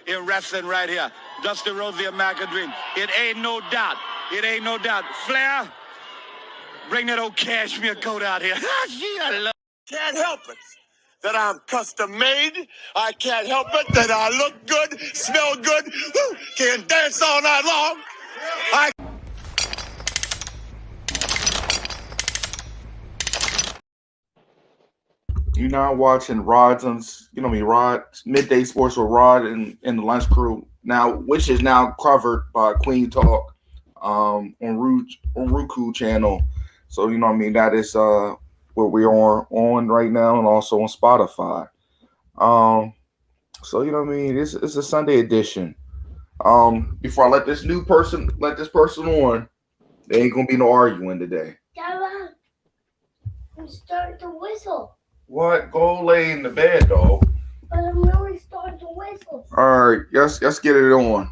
in wrestling right here. Dusty Rhodes, the American Dream. It ain't no doubt. It ain't no doubt. Flair, bring that old cashmere coat out here. I love. Can't help it that I'm custom made. I can't help it that I look good, smell good, can dance all night long. You're now watching Rod's on, Rod Midday Sports with Rod and the Lunch Crew now, which is now covered by Queen Talk on Roku channel. So that is what we are on right now, and also on Spotify. So it's a Sunday edition. Before I let this person on, there ain't gonna be no arguing today. Dad, start the whistle. What? Go lay in the bed, dog. But I'm really starting to whistle. All right, let's get it on.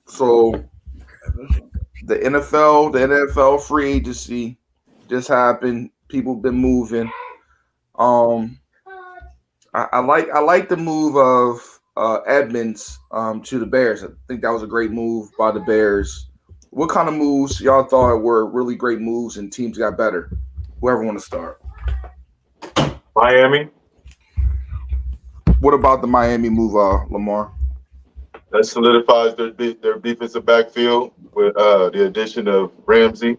So the NFL free agency just happened. People been moving. I like the move of Edmonds to the Bears. I think that was a great move by the Bears. What kind of moves y'all thought were really great moves and teams got better? Whoever want to start. Miami. What about the Miami move, Lamar? That solidifies their defensive backfield with the addition of Ramsey.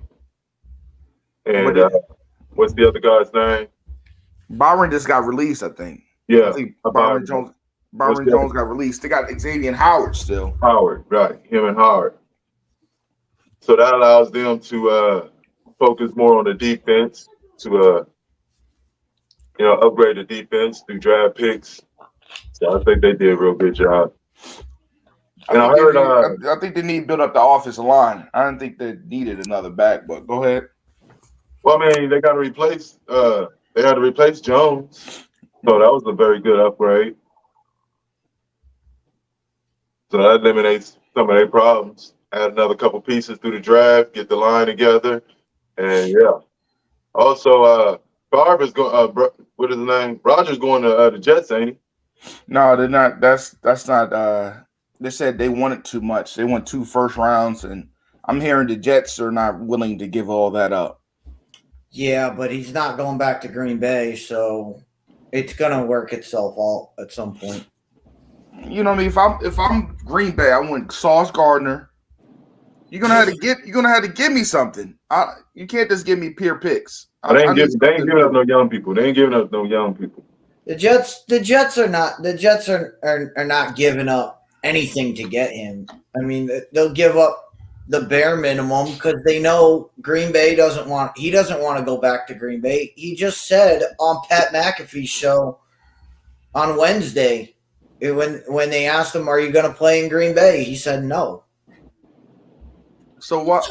And what's the other guy's name? Byron just got released, I think. Yeah. I think Byron Jones got released. They got Xavier Howard still. Howard, right. Him and Howard. So that allows them to focus more on the defense, to upgrade the defense through draft picks. So I think they did a real good job. And I think they need to build up the offensive line. I don't think they needed another back, but go ahead. Well, I mean, they got to replace. They had to replace Jones, so that was a very good upgrade. So that eliminates some of their problems. Add another couple pieces through the draft, get the line together, and yeah. Also, Favre is going. What is his name? Rogers going to the Jets, ain't he? No, they're not. That's not. They said they wanted too much. They want 2 first rounds, and I'm hearing the Jets are not willing to give all that up. Yeah, but he's not going back to Green Bay, so it's gonna work itself out at some point. You know what I mean? If I'm Green Bay, I want Sauce Gardner. You're gonna have to give me something. You can't just give me pure picks. They ain't giving up no young people. They ain't giving up no young people. The Jets are not giving up anything to get him. I mean, they'll give up the bare minimum because they know Green Bay doesn't want to go back to Green Bay. He just said on Pat McAfee's show on Wednesday when they asked him, "Are you going to play in Green Bay?" He said no. So what?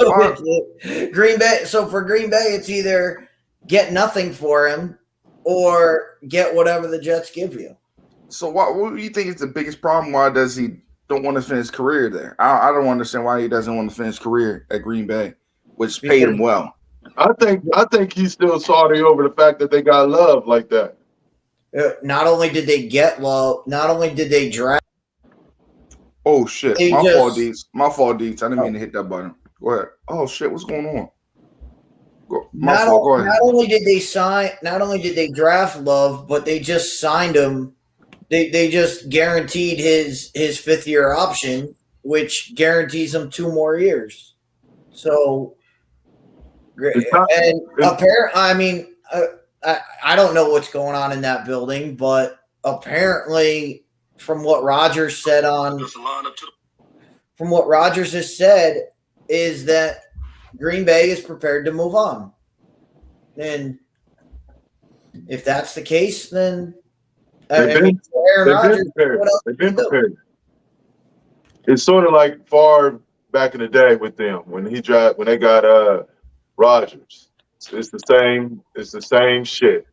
Green Bay. So for Green Bay, it's either get nothing for him or get whatever the Jets give you. So what do you think is the biggest problem? Why does he don't want to finish his career there? I don't understand why he doesn't want to finish his career at Green Bay, which paid him well. I think he's still salty over the fact that they got Love like that. Not only did they get Love, not only did they draft. Oh shit! My fault, Deets. I didn't mean to hit that button. Go ahead. Oh shit! What's going on? Go ahead. Not only did they draft Love, but they just signed him. They just guaranteed his 5th-year option, which guarantees him 2 more years. So, and apparently, I mean, I don't know what's going on in that building, but apparently, from what Rogers said has said, is that Green Bay is prepared to move on. And if that's the case, then they've been prepared. It's sort of like Favre back in the day with them when they got Rodgers. It's the same shit.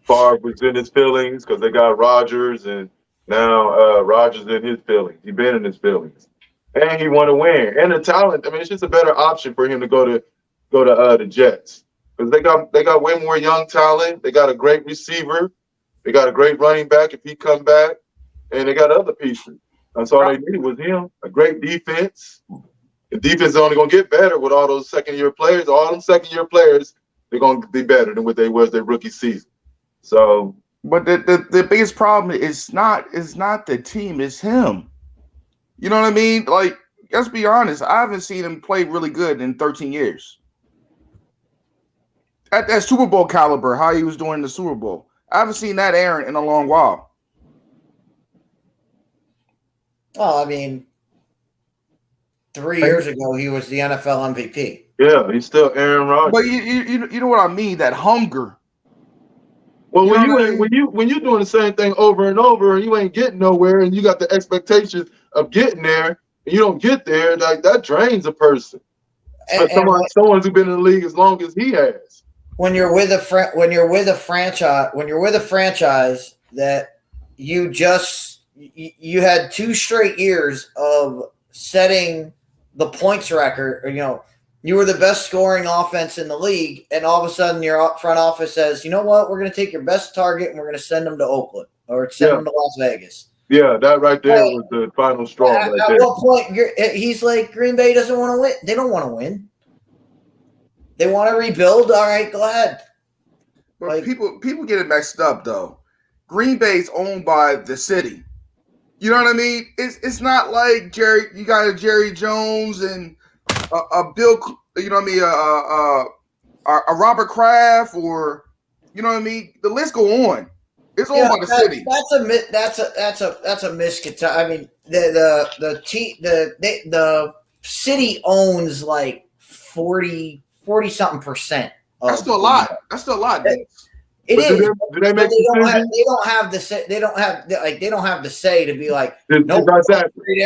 Favre was in his feelings because they got Rodgers, and now Rodgers in his feelings. He's been in his feelings, and he want to win. And the talent. I mean, it's just a better option for him to go to the Jets because they got way more young talent. They got a great receiver. They got a great running back if he come back, and they got other pieces. That's all they needed was him. A great defense. The defense is only gonna get better with all those second-year players. All them second-year players, they're gonna be better than what they was their rookie season. So, but the biggest problem is not the team, it's him. You know what I mean? Like, let's be honest. I haven't seen him play really good in 13 years. At that Super Bowl caliber, how he was doing in the Super Bowl. I haven't seen that Aaron in a long while. Well, I mean, 3 years ago he was the NFL MVP. yeah, he's still Aaron Rodgers. But you know what I mean? That hunger. Well, You when you're doing the same thing over and over, and you ain't getting nowhere, and you got the expectations of getting there, and you don't get there, like that drains a person. Someone who's been in the league as long as he has. When you're with a franchise that you had 2 straight years of setting the points record, you were the best scoring offense in the league, and all of a sudden your front office says, you know what, we're going to take your best target and we're going to send them to Oakland or send them to Las Vegas. Yeah, that right there was the final straw. At what point he's like, Green Bay doesn't want to win. They don't want to win. They want to rebuild. All right, go ahead. But people get it mixed up though. Green Bay's owned by the city. You know what I mean? It's not like you got a Jerry Jones and a Bill. You know what I mean? A Robert Kraft, or you know what I mean? The list go on. It's owned by the city. That's a misconception. I mean, the city owns like 40 something percent. That's still a lot. That's still a lot. It is. Do they make decisions? They don't have the say to be like, no, exactly. They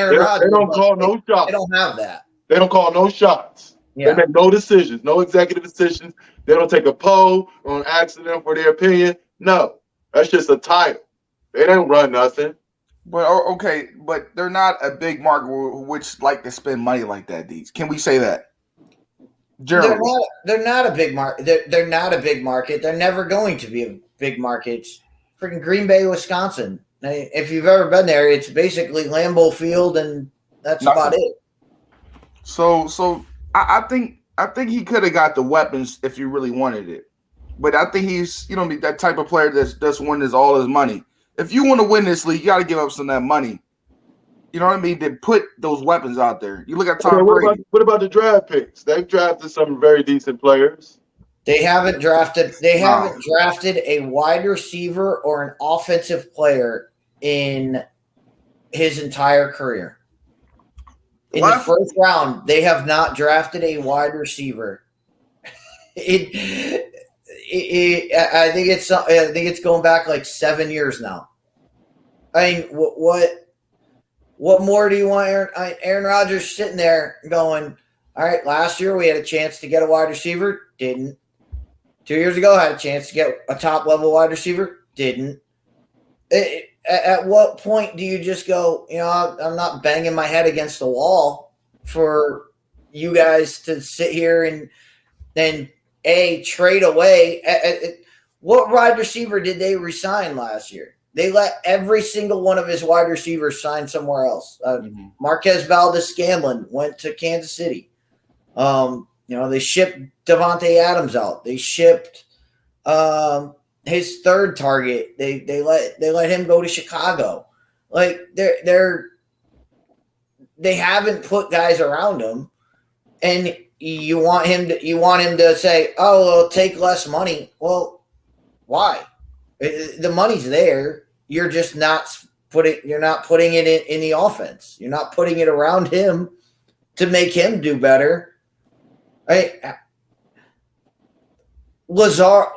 don't call no shots. They don't have that. They don't call no shots. Yeah. They make no decisions, no executive decisions. They don't take a poll or an accident for their opinion. No, that's just a title. They don't run nothing. But okay, but they're not a big market which like to spend money like that. These can we say that? They're not a big market. They're not a big market. They're never going to be a big market. It's freaking Green Bay, Wisconsin. If you've ever been there, it's basically Lambeau Field, and that's about it. So I think he could have got the weapons if you really wanted it, but I think he's that type of player that's win all his money. If you want to win this league, you got to give up some of that money. You know what I mean? To put those weapons out there. You look at Tom Brady. What about the draft picks? They've drafted some very decent players. They haven't drafted a wide receiver or an offensive player in his entire career. In the first round, they have not drafted a wide receiver. I think it's going back like 7 years now. I mean, what more do you want? Aaron Rodgers sitting there going, all right, last year we had a chance to get a wide receiver, didn't. 2 years ago, had a chance to get a top-level wide receiver, didn't. At what point do you just go, I'm not banging my head against the wall for you guys to sit here and then, trade away? What wide receiver did they resign last year? They let every single one of his wide receivers sign somewhere else. Marquez Valdez-Scantling went to Kansas City. They shipped Devontae Adams out. They shipped his third target. They let him go to Chicago. Like they haven't put guys around him, and you want him to say, "Oh, well, take less money." Well, why? The money's there. You're just not putting it in the offense. You're not putting it around him to make him do better. Right? Lazard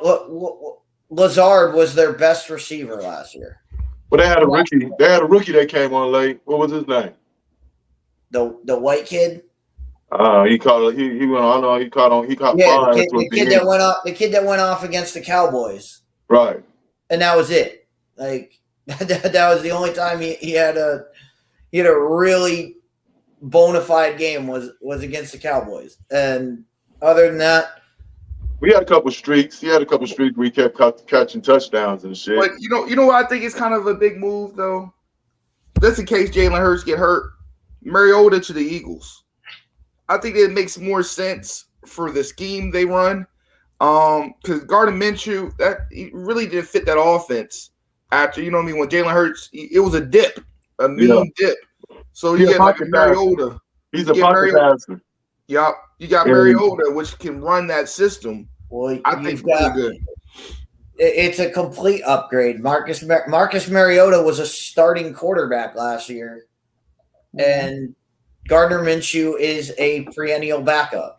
was their best receiver last year. Well, they had a rookie. They had a rookie that came on late. What was his name? The white kid. He caught. He went on. I know he caught on. He caught. Yeah, the kid that went off. The kid that went off against the Cowboys. Right. And that was it. Like that was the only time he had a really bona fide game was against the Cowboys. And other than that, We had a couple streaks. He had a couple streaks where he kept catching touchdowns and shit. But you know what I think is kind of a big move though. Just in case Jalen Hurts get hurt, Mariota to the Eagles. I think it makes more sense for the scheme they run. Because Gardner Minshew, that he really didn't fit that offense. After you know what I mean, when Jalen Hurts, it was a dip, a mean dip. So you get like a Mariota. He's a pocket passer. Yup, you got Mariota, which can run that system. Well, I think really good. It's a complete upgrade. Marcus Mariota was a starting quarterback last year, and Gardner Minshew is a perennial backup.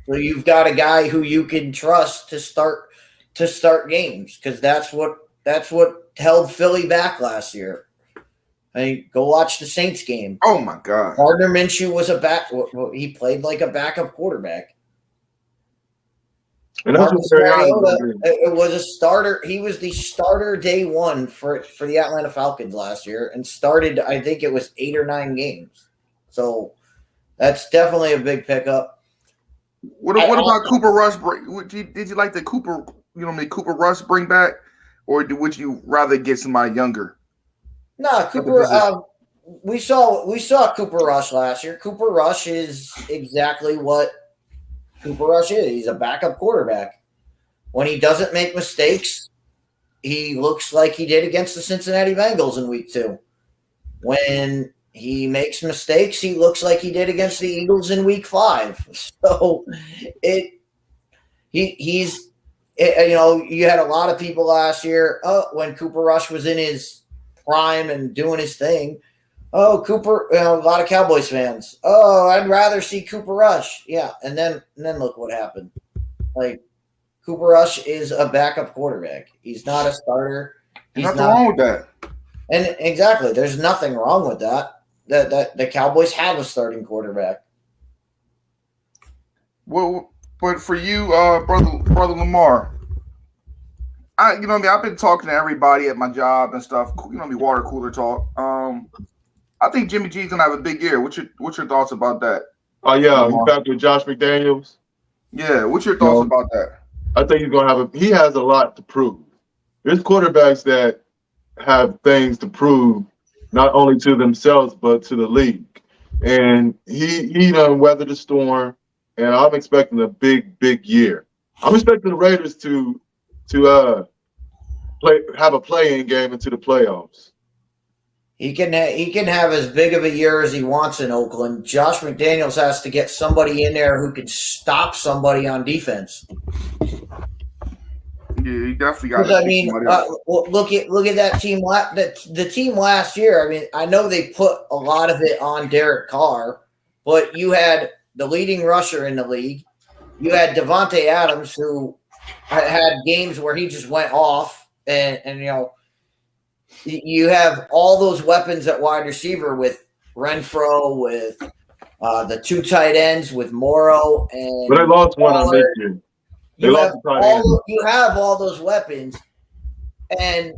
So you've got a guy who you can trust to start games because that's what held Philly back last year. I mean, go watch the Saints game. Oh my God, Gardner Minshew was a back. He played like a backup quarterback. And that's Marcus Mariota, it was a starter. He was the starter day one for the Atlanta Falcons last year and started, I think it was 8 or 9 games. So that's definitely a big pickup. What about Cooper Rush? Did you like the Cooper? Cooper Rush bring back, or would you rather get somebody younger? No, Cooper. We saw Cooper Rush last year. Cooper Rush is exactly what Cooper Rush is. He's a backup quarterback. When he doesn't make mistakes, he looks like he did against the Cincinnati Bengals in week 2. When he makes mistakes, he looks like he did against the Eagles in week 5. So he's you had a lot of people last year, when Cooper Rush was in his prime and doing his thing. Oh, Cooper, a lot of Cowboys fans. Oh, I'd rather see Cooper Rush. Yeah, and then look what happened. Like, Cooper Rush is a backup quarterback. He's not a starter. Nothing wrong with that. And exactly, there's nothing wrong with that. That the Cowboys have a starting quarterback. Well, but for you, brother Lamar, I've been talking to everybody at my job and stuff. Water cooler talk. I think Jimmy G's gonna have a big year. What's your thoughts about that? Oh yeah, he's back with Josh McDaniels. Yeah, what's your thoughts about that? I think he's gonna he has a lot to prove. There's quarterbacks that have things to prove, not only to themselves but to the league. And he done weathered the storm, and I'm expecting a big year. I'm expecting the Raiders to have a play-in game into the playoffs. He can have as big of a year as he wants in Oakland. Josh McDaniels has to get somebody in there who can stop somebody on defense. Yeah, he definitely got. I mean, look at that team. The team last year. I mean, I know they put a lot of it on Derek Carr, but you had the leading rusher in the league. You had Devontae Adams, who had games where he just went off, and you have all those weapons at wide receiver with Renfro, with the 2 tight ends with Morrow, and but they lost one on this year. You have all those weapons, and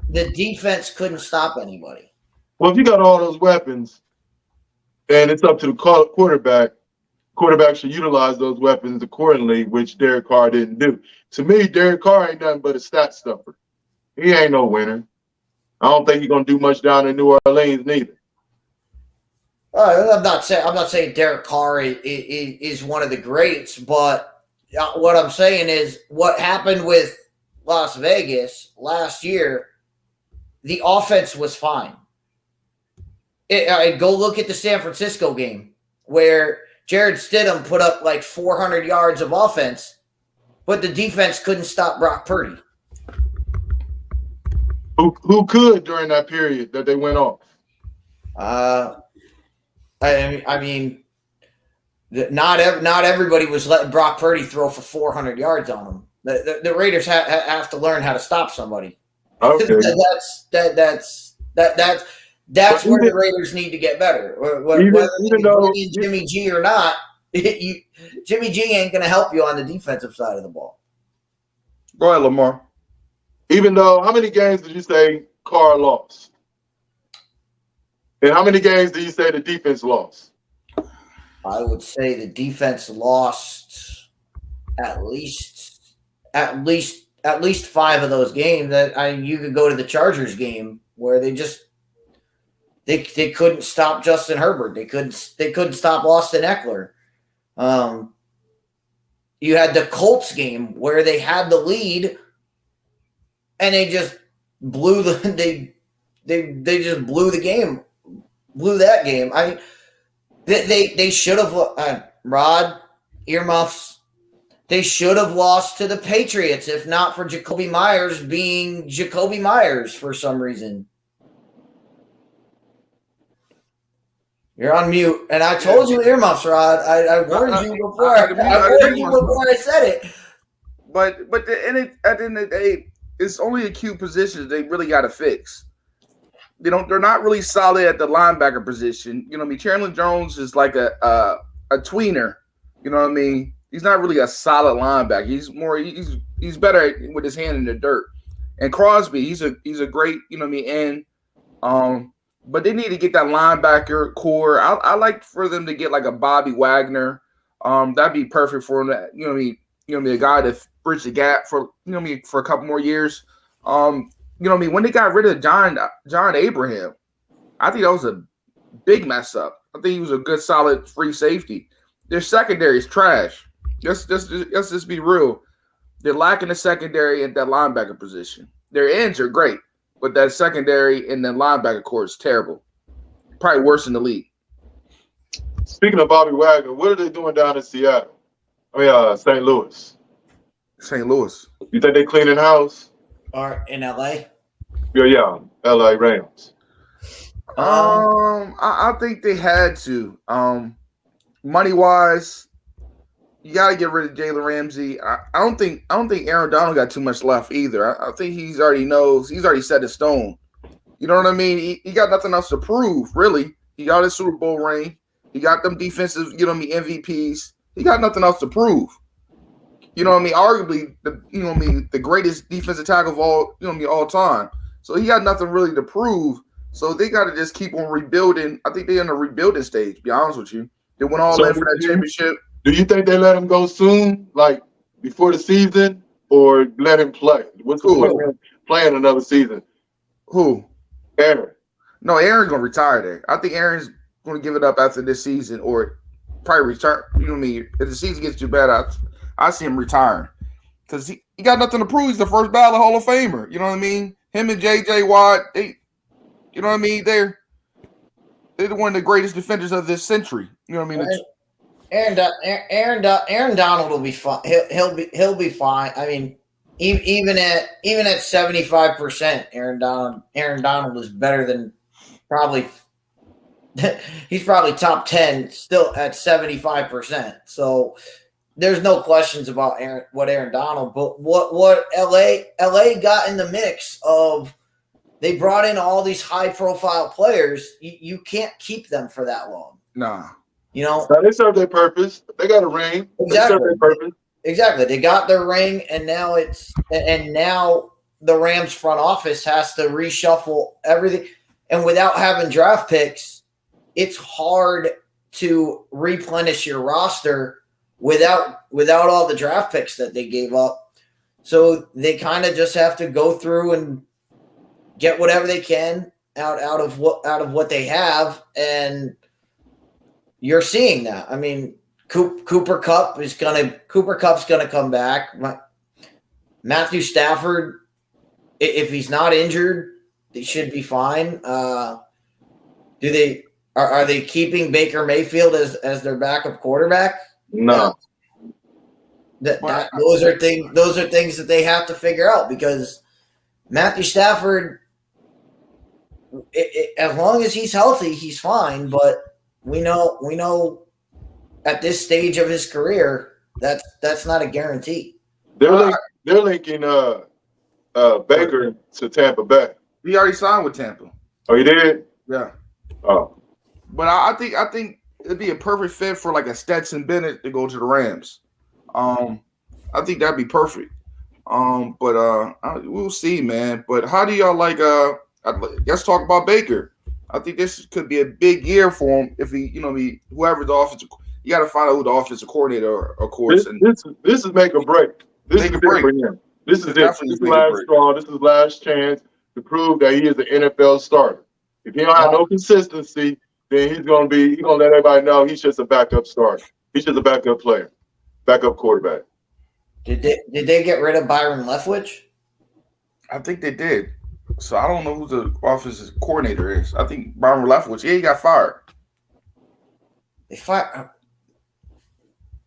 the defense couldn't stop anybody. Well, if you got all those weapons, and it's up to the quarterback should utilize those weapons accordingly, which Derek Carr didn't do. To me, Derek Carr ain't nothing but a stat stuffer. He ain't no winner. I don't think he's gonna do much down in New Orleans neither. I'm not saying Derek Carr is one of the greats, but what I'm saying is what happened with Las Vegas last year. The offense was fine. Go look at the San Francisco game where Jared Stidham put up like 400 yards of offense, but the defense couldn't stop Brock Purdy. Who could during that period that they went off? I mean, not everybody was letting Brock Purdy throw for 400 yards on them. The Raiders have to learn how to stop somebody. Okay. That's where the Raiders need to get better. Whether Jimmy G or not, Jimmy G ain't going to help you on the defensive side of the ball. Go ahead, Lamar. Even though, how many games did you say Carr lost? And how many games do you say the defense lost? I would say the defense lost at least 5 of those games. That you could go to the Chargers game where they couldn't stop Justin Herbert. They couldn't stop Austin Eckler. You had the Colts game where they had the lead and they just blew they just blew the game, blew that game. They should have Rod earmuffs. They should have lost to the Patriots if not for Jacoby Myers being Jacoby Myers for some reason. You're on mute, and I told you earmuffs, Rod. I warned you before. I warned you before I said it. But at the end of the day, it's only acute positions they really got to fix. They're not really solid at the linebacker position. You know what I mean? Chandler Jones is like a tweener. You know what I mean? He's not really a solid linebacker. He's better with his hand in the dirt. And Crosby, he's a great, you know what I mean, end. But they need to get that linebacker core. I like for them to get like a Bobby Wagner. That'd be perfect for them. You know what I mean, a guy to bridge the gap for for a couple more years. You know what I mean, when they got rid of John Abraham, I think that was a big mess up. I think he was a good solid free safety. Their secondary is trash. Let's just be real. They're lacking the secondary at that linebacker position. Their ends are great. But that secondary and the linebacker core is terrible. Probably worse in the league. Speaking of Bobby Wagner, what are they doing down in Seattle? St. Louis. St. Louis. You think they cleaning house? Or in LA? Yeah, LA Rams. I think they had to. Money wise, you got to get rid of Jalen Ramsey. I don't think Aaron Donald got too much left either. I think he's already set in stone. You know what I mean? He got nothing else to prove, really. He got his Super Bowl ring. He got them defensive, you know what I mean, MVPs. He got nothing else to prove. You know what I mean? Arguably, the greatest defensive tackle of all time. So he got nothing really to prove. So they got to just keep on rebuilding. I think they're in a rebuilding stage, to be honest with you. They went all in for that championship. Do you think they let him go soon, like before the season, or let him play? What's the point of playing another season? Who? Aaron. No, Aaron's going to retire there. I think Aaron's going to give it up after this season or probably return. You know what I mean? If the season gets too bad, I see him retiring because he got nothing to prove. He's the first ballot Hall of Famer. You know what I mean? Him and J.J. Watt, you know what I mean? They're one of the greatest defenders of this century. You know what I mean? Aaron Donald will be fine. He'll be fine. I mean, even at 75%, Aaron Donald is better than probably. He's probably top 10 still at 75%. So there's no questions about Aaron Donald. But what LA got in the mix of. They brought in all these high-profile players. You can't keep them for that long. Nah. You know? Now, they serve their purpose. They got a ring. Exactly. They serve their purpose. Exactly. They got their ring, and now the Rams front office has to reshuffle everything. And without having draft picks, it's hard to replenish your roster without all the draft picks that they gave up. So they kind of just have to go through and get whatever they can out of what they have, and you're seeing that. I mean, Cooper Kupp's gonna come back. Matthew Stafford, if he's not injured, they should be fine. Are they keeping Baker Mayfield as their backup quarterback? No. Those are things that they have to figure out because Matthew Stafford, as long as he's healthy, he's fine. But we know at this stage of his career, that's not a guarantee. They're linking Baker to Tampa Bay. He already signed with Tampa. Oh, he did? Yeah. Oh. But I think it'd be a perfect fit for like a Stetson Bennett to go to the Rams. I think that'd be perfect. But we'll see, man. But how do y'all like? Let's talk about Baker. I think this could be a big year for him if whoever the offensive. you got to find out who the offensive coordinator, of course. This is make or break. This Make is or break. it for him. This is it. Definitely This is make or last break. straw. This is last chance to prove that he is an NFL starter. If he don't have no consistency, then he's gonna let everybody know he's just a backup starter. He's just a backup player, backup quarterback. Did they get rid of Byron Leftwich? I think they did. So I don't know who the offensive coordinator is. I think Byron Leftwich. Yeah, he got fired. They fired.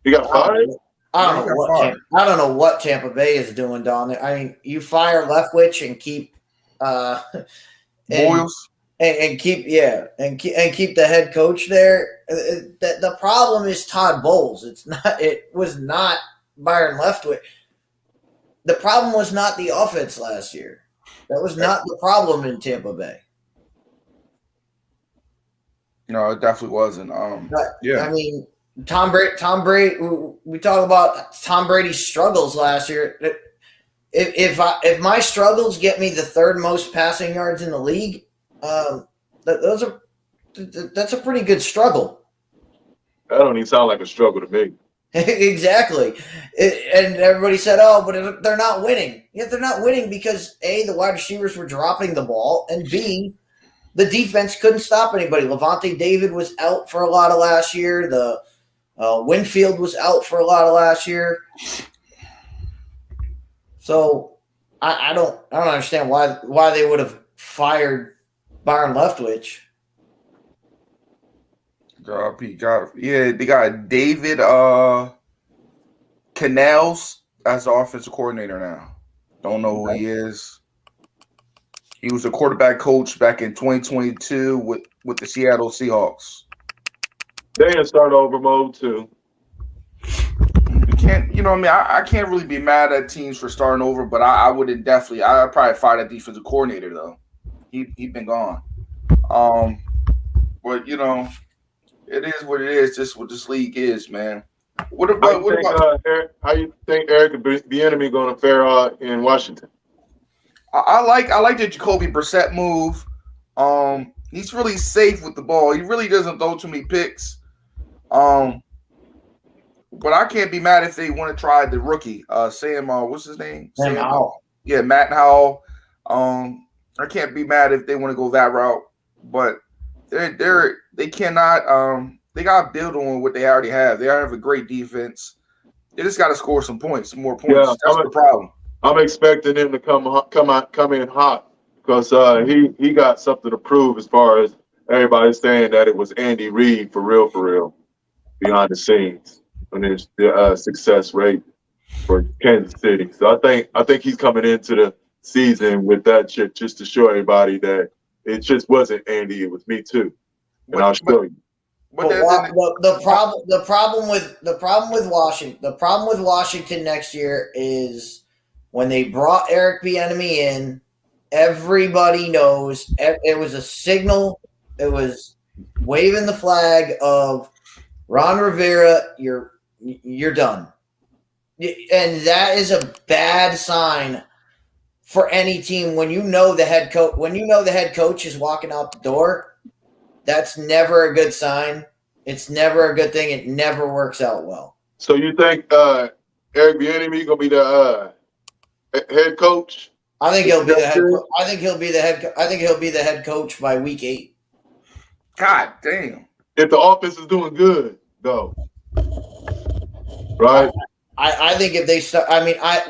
He got fired. I don't know what Tampa Bay is doing down there. I mean, you fire Leftwich and keep Boyles and keep the head coach there. The problem is Todd Bowles. It was not Byron Leftwich. The problem was not the offense last year. That was not the problem in Tampa Bay. No, it definitely wasn't. Yeah. I mean, Tom Brady. We talk about Tom Brady's struggles last year. If my struggles get me the third most passing yards in the league, that's a pretty good struggle. That don't even sound like a struggle to me. Exactly. And everybody said, "Oh, but they're not winning." Yeah, they're not winning because A, the wide receivers were dropping the ball, and B, the defense couldn't stop anybody. Levante David was out for a lot of last year. The Winfield was out for a lot of last year. So I don't understand why they would have fired Byron Leftwich. Yeah, they got David Canals as the offensive coordinator now. Don't know who he is. He was a quarterback coach back in 2022 with the Seattle Seahawks. They in start over mode too. You can't, I can't really be mad at teams for starting over, but I'd probably fire that defensive coordinator though. He'd been gone. But it is what it is. Just what this league is, man. How you think Eric Bieniemy going to fare in Washington? I like the Jacoby Brissett move. He's really safe with the ball. He really doesn't throw too many picks. But I can't be mad if they want to try the rookie, Sam. What's his name? Sam Howell. Yeah, Matt Howell. I can't be mad if they want to go that route. But they cannot. They got to build on what they already have. They have a great defense. They just got to score some more points. Yeah, that's the problem. I'm expecting him to come in hot because he got something to prove as far as everybody's saying that it was Andy Reid for real behind the scenes on his success rate for Kansas City. So I think he's coming into the season with that shit just to show everybody that it just wasn't Andy, it was me too. And I'll show you. But the problem with Washington next year is when they brought Eric Bieniemy in, everybody knows it was a signal. It was waving the flag of Ron Rivera. You're done, and that is a bad sign for any team when you know the head coach. When you know the head coach is walking out the door. That's never a good sign. It's never a good thing. It never works out well. So you think Eric Bieniemy gonna be the head coach? I think he'll be the head. I think he'll be the head coach by week 8. God damn! If the offense is doing good, though, right? I think if they start,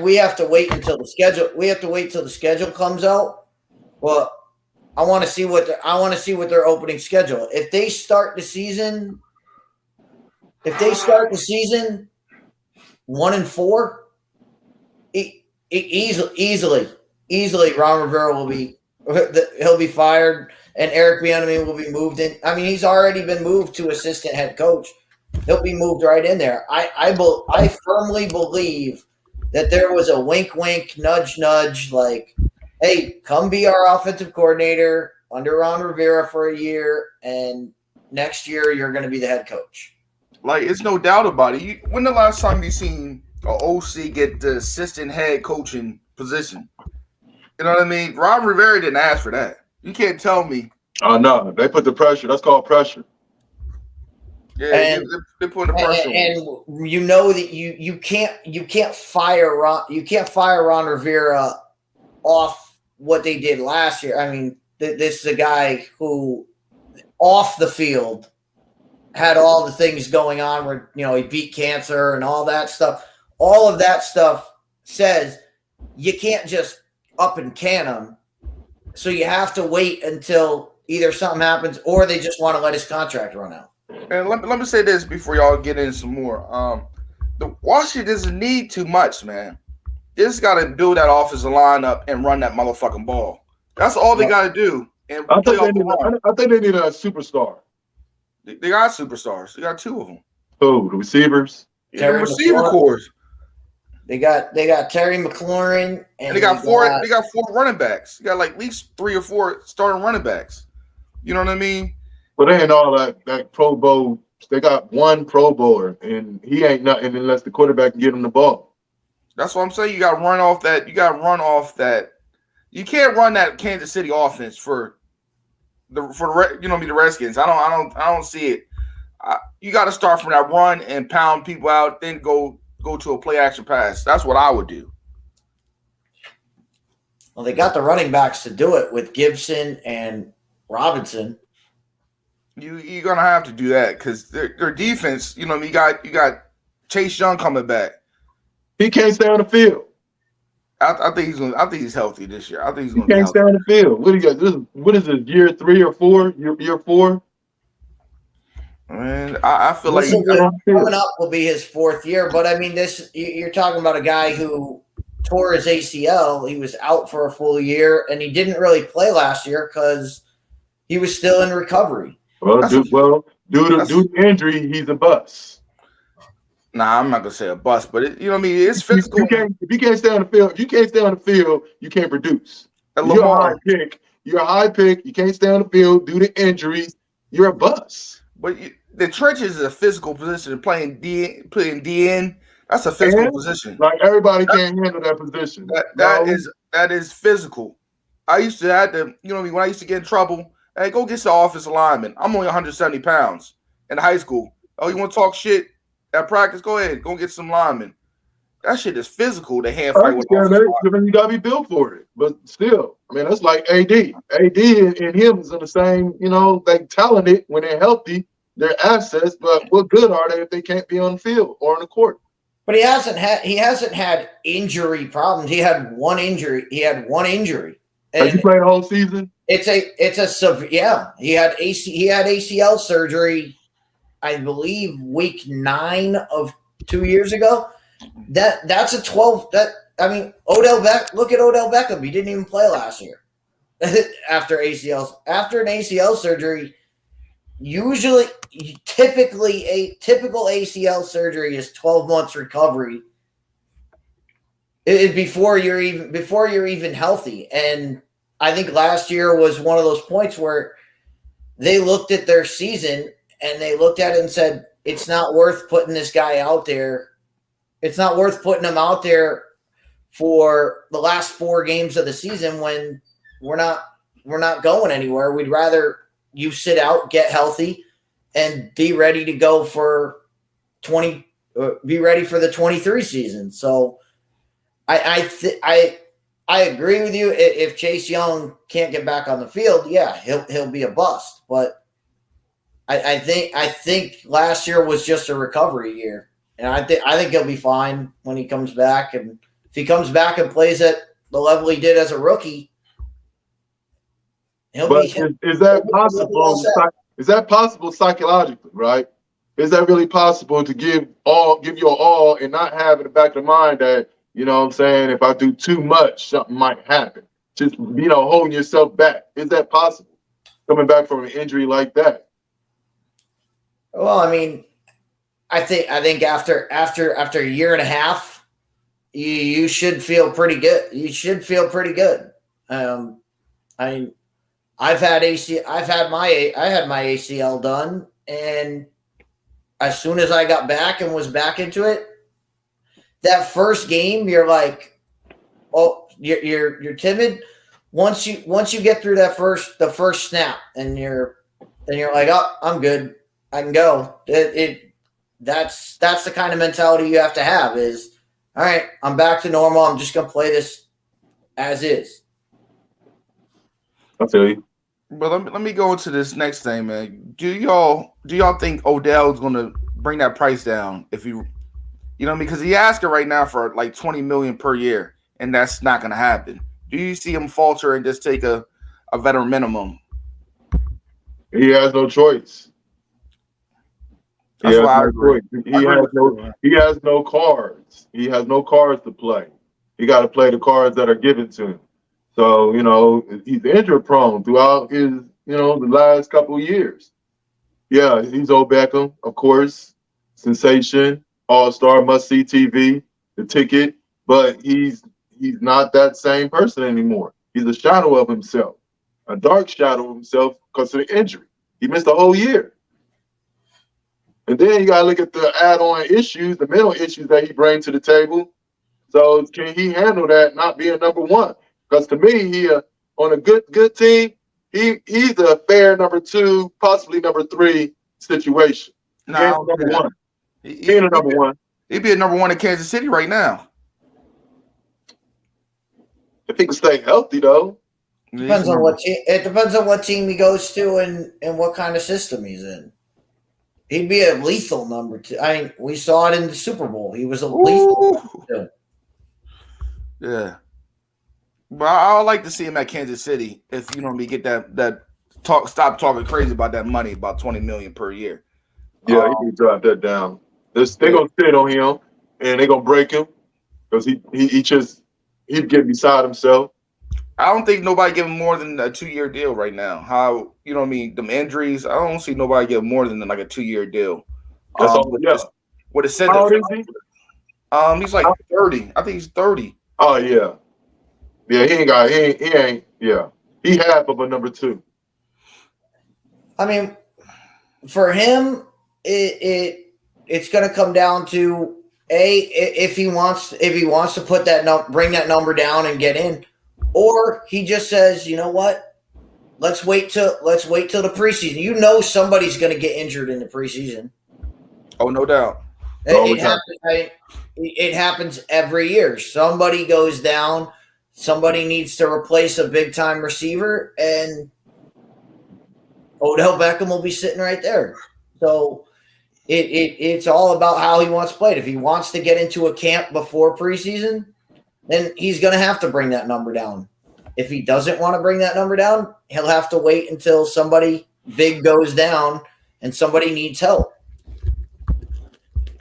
we have to wait until the schedule. We have to wait till the schedule comes out. Well. I want to see what their opening schedule. If they start the season 1-4, easily Ron Rivera he'll be fired and Eric Bieniemy will be moved in. I mean, he's already been moved to assistant head coach. He'll be moved right in there. I firmly believe that there was a wink, nudge, like, hey, come be our offensive coordinator under Ron Rivera for a year, and next year you're going to be the head coach. Like, it's no doubt about it. When the last time you seen an OC get the assistant head coaching position? You know what I mean? Ron Rivera didn't ask for that. You can't tell me. Oh, no. They put the pressure. That's called pressure. Yeah, And they're putting the pressure on. and you know that you can't fire Ron Rivera off what they did last year. I mean, this is a guy who off the field had all the things going on where he beat cancer and all that stuff. All of that stuff says you can't just up and can him. So you have to wait until either something happens or they just want to let his contract run out. And let me say this before y'all get in some more. The Washington doesn't need too much, man. They just got to build that offensive lineup and run that motherfucking ball. That's all they got to do. And I think they need a superstar. They got superstars. They got two of them. Oh, the receivers. Yeah, the receiver cores. They got Terry McLaurin and they got four running backs. You got like at least 3 or 4 starting running backs. You know what I mean? But they ain't all that Pro Bowl. They got one Pro Bowler, and he ain't nothing unless the quarterback can get him the ball. That's what I'm saying. You got to run off that. You can't run that Kansas City offense for the Redskins. I don't see it. You got to start from that run and pound people out, then go to a play action pass. That's what I would do. Well, they got the running backs to do it with Gibson and Robinson. You're gonna have to do that because their defense. You got Chase Young coming back. He can't stay on the field. I think he's healthy this year. I think he's going to be healthy. He can't stay on the field. What do you got? What is this? Year 3 or 4? Year 4? Man, I feel like coming up will be his 4th year. But I mean, you're talking about a guy who tore his ACL. He was out for a full year, and he didn't really play last year because he was still in recovery. Well, due to injury, he's a bust. Nah, I'm not gonna say a bust, but it's physical. If you can't stay on the field, you can't produce. You're a high pick. You're a high pick. You can't stay on the field due to injuries. You're a bust. But the trenches is a physical position. Playing DN, that's a physical position. Like everybody can't handle that position. That is physical. I used to have to, when I used to get in trouble, hey, go get the offensive lineman. I'm only 170 pounds in high school. Oh, you want to talk shit at practice? Go ahead, go get some linemen. That shit is physical. The hand fight with you gotta be built for it. But still, I mean, that's like AD. AD and him is in the same, they talented when they're healthy, they're assets, but what good are they if they can't be on the field or on the court? But he hasn't had injury problems. He had one injury. Has he played the whole season? It's a severe. Yeah, he had ACL surgery, I believe, week 9 of 2 years ago. That's a 12. Odell Beckham. Look at Odell Beckham. He didn't even play last year after an ACL surgery. Typically, a typical ACL surgery is 12 months recovery. Before you're even healthy. And I think last year was one of those points where they looked at their season and they looked at it and said, it's not worth putting this guy out there. It's not worth putting him out there for the last 4 games of the season when we're not going anywhere. We'd rather you sit out, get healthy, and be ready to go for be ready for the 23 season. So I agree with you. If Chase Young can't get back on the field, yeah, he'll be a bust. But I think last year was just a recovery year, and I think he'll be fine when he comes back. And if he comes back and plays at the level he did as a rookie, is that possible? Is that possible psychologically? Right? Is that really possible to give your all and not have in the back of the mind that, if I do too much, something might happen? Just, holding yourself back. Is that possible? Coming back from an injury like that? Well, I mean, I think after a year and a half, you should feel pretty good. You should feel pretty good. I had my ACL done, and as soon as I got back and was back into it, that first game, you're like, oh, you're timid. Once you get through the first snap, and you're like, oh, I'm good. I can go. That's the kind of mentality you have to have is, all right, I'm back to normal. I'm just going to play this as is. I feel you. But let me go into this next thing, man. Do y'all think Odell's gonna bring that price down if you know what I mean? Because he asking right now for like 20 million per year, and that's not gonna happen. Do you see him falter and just take a veteran minimum? He has no choice. He That's has why I no agree. choice. I agree with you. He has no cards. He has no cards to play. He got to play the cards that are given to him. So, he's injury prone throughout his, the last couple of years. Yeah, he's old Beckham, of course, sensation, all-star, must-see TV, the ticket, but he's not that same person anymore. He's a shadow of himself, a dark shadow of himself because of the injury. He missed a whole year. And then you got to look at the add-on issues, the mental issues that he brings to the table. So can he handle that not being number one? Because to me, he on a good team, he's a fair number 2, possibly number 3 situation. No, He ain't number 1. He ain't a number 1. He'd be a number 1 in Kansas City right now. If he can stay healthy, though. Depends on what team. It depends on what team he goes to and what kind of system he's in. He'd be a lethal number 2. I mean, we saw it in the Super Bowl. He was a lethal number 2. Yeah. But I would like to see him at Kansas City if we get that talk. Stop talking crazy about that money, about 20 million per year. Yeah, he can drop that down. They're gonna sit on him and they're gonna break him because he's getting beside himself. I don't think nobody give him more than a 2-year deal right now. How them injuries? I don't see nobody give more than like a 2-year deal. That's all. Yeah. With a center. How old is he? He's like 30. I think he's 30. Oh yeah. Yeah, he ain't. Yeah, he half of a number 2. I mean, for him, it's going to come down to if he wants to put bring that number down and get in, or he just says, you know what, let's wait till the preseason. Somebody's going to get injured in the preseason. Oh, no doubt. It happens. Right? It happens every year. Somebody goes down. Somebody needs to replace a big-time receiver, and Odell Beckham will be sitting right there. So it's all about how he wants to play it. If he wants to get into a camp before preseason, then he's going to have to bring that number down. If he doesn't want to bring that number down, he'll have to wait until somebody big goes down and somebody needs help.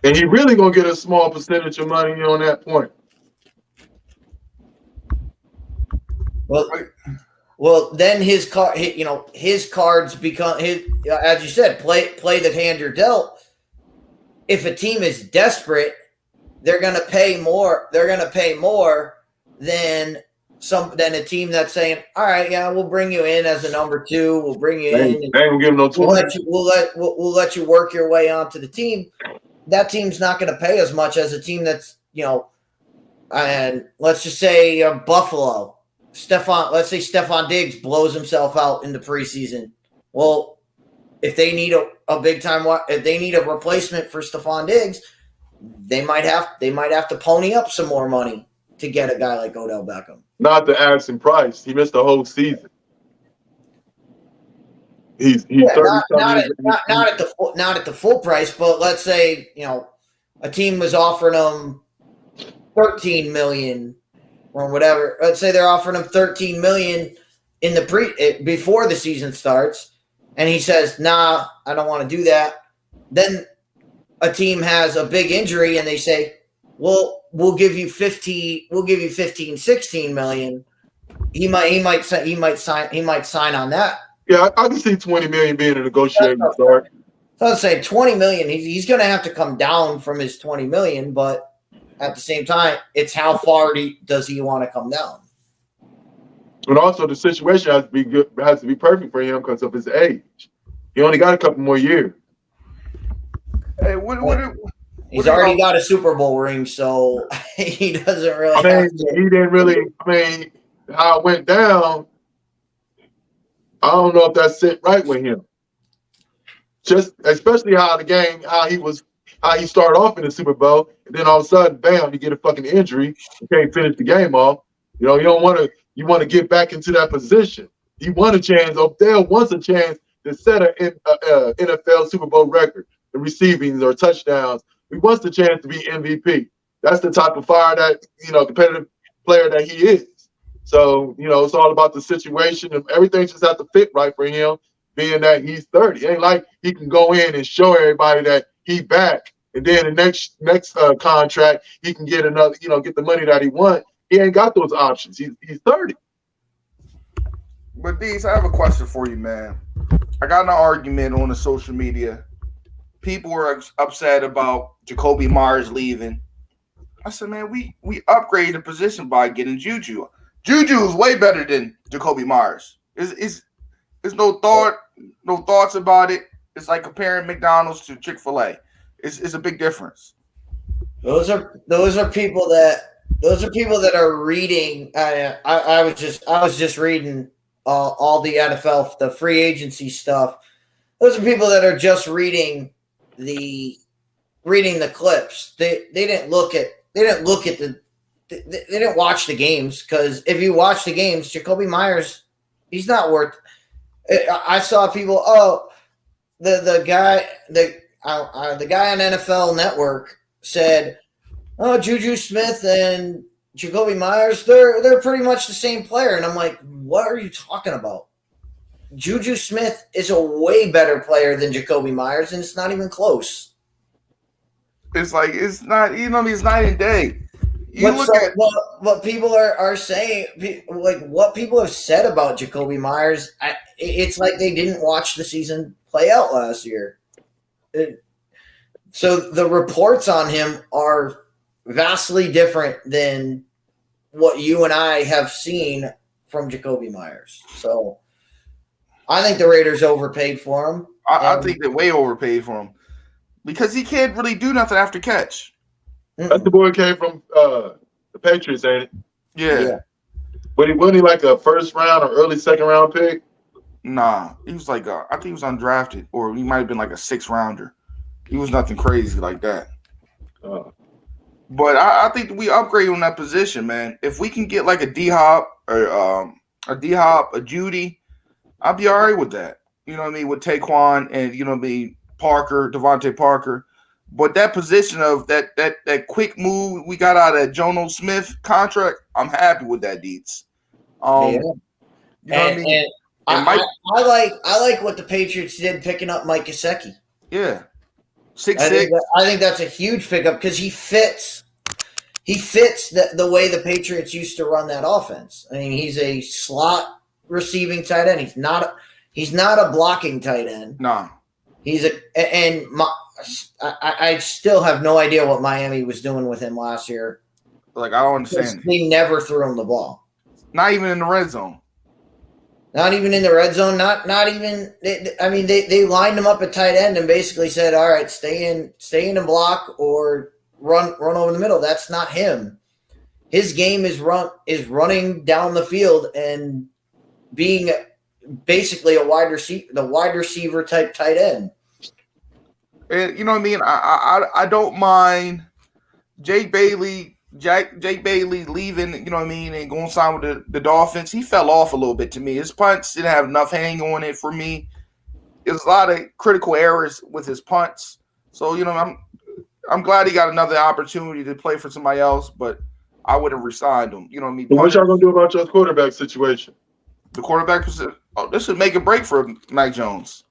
And he really going to get a small percentage of money on that point. Well, then his cards become as you said, play the hand you're dealt. If a team is desperate, they're going to pay more. They're going to pay more than a team that's saying, "All right, yeah, we'll bring you in as a number 2. We'll bring you in. They ain't give him no 20. We'll let you work your way onto the team." That team's not going to pay as much as a team that's and let's just say Buffalo. Let's say Stephon Diggs blows himself out in the preseason. Well, if they need a big time, if they need a replacement for Stephon Diggs, they might have to pony up some more money to get a guy like Odell Beckham. Not the asking price. He missed the whole season. He's 30 not at the full price, but let's say a team was offering him $13 million. Or whatever. Let's say they're offering him $13 million before the season starts, and he says, "Nah, I don't want to do that." Then a team has a big injury, and they say, "Well, we'll give you 16 million." He might sign on that. Yeah, I can see 20 million being a negotiating start. So I'd say 20 million. He's going to have to come down from his 20 million, but at the same time, it's how far does he want to come down? And also, the situation has to be good, has to be perfect for him because of his age. He only got a couple more years. Hey, he's already got a Super Bowl ring, so he doesn't really. He didn't really. How it went down, I don't know if that's sit right with him. just especially how he started off in the Super Bowl, and then all of a sudden, bam, you get a fucking injury, you can't finish the game off. You know, you want to get back into that position. He won a chance. Odell wants a chance to set an NFL Super Bowl record, the receivings or touchdowns. He wants the chance to be MVP. That's the type of fire that, competitive player that he is. So, it's all about the situation, and everything just has to fit right for him, being that he's 30. It ain't like he can go in and show everybody that he back, and then the next contract he can get another, get the money that he wants. He ain't got those options. He's 30. But Deez, I have a question for you, man. I got in an argument on the social media. People were upset about Jacoby Myers leaving. I said, man, we upgraded the position by getting Juju. Juju is way better than Jacoby Myers. There's no thoughts about it. It's like comparing McDonald's to Chick-fil-A. It's a big difference. Those are people that are reading. I was just reading all the NFL, the free agency stuff. Those are people that are just reading the clips. They didn't watch the games, because if you watch the games, Jacoby Myers, he's not worth. I saw people. The guy on NFL Network said, "Oh, Juju Smith and Jacoby Myers, they're pretty much the same player." And I'm like, what are you talking about? Juju Smith is a way better player than Jacoby Myers, and it's not even close. It's like, it's not, it's night and day. What people are saying, like what people have said about Jacoby Myers, it's like they didn't watch the season play out last year. So the reports on him are vastly different than what you and I have seen from Jacoby Myers. So I think the Raiders overpaid for him. I think they way overpaid for him, because he can't really do nothing after catch. That's the boy who came from the Patriots, ain't it? Yeah. But wasn't he like a first round or early second round pick? Nah, he was like I think he was undrafted, or he might have been like a 6th rounder. He was nothing crazy like that. But I think we upgrade on that position, man. If we can get like a D-Hop or a Judy, I'll be all right with that. You know what I mean? With Taquan and Parker, Devontae Parker. But that position of that quick move we got out of Jono Smith contract, I'm happy with that, Deeds. You know what I mean? I like what the Patriots did picking up Mike Gesicki. Yeah. 6'6". I think that's a huge pickup, because he fits the way the Patriots used to run that offense. I mean, he's a slot receiving tight end. He's not a blocking tight end. No. I still have no idea what Miami was doing with him last year. Like, I don't understand. They never threw him the ball. Not even in the red zone. Not even in the red zone. Not even. They lined him up at tight end and basically said, "All right, stay in and block or run over the middle." That's not him. His game is running down the field and being basically the wide receiver type tight end. And you know what I mean? I don't mind Jake Bailey leaving, you know what I mean, and going sign with the Dolphins. He fell off a little bit to me. His punts didn't have enough hang on it for me. There's a lot of critical errors with his punts. So, I'm glad he got another opportunity to play for somebody else, but I would have resigned him. You know what I mean? What y'all gonna do about your quarterback situation? The quarterback position. Oh, this would make a break for Mac Jones.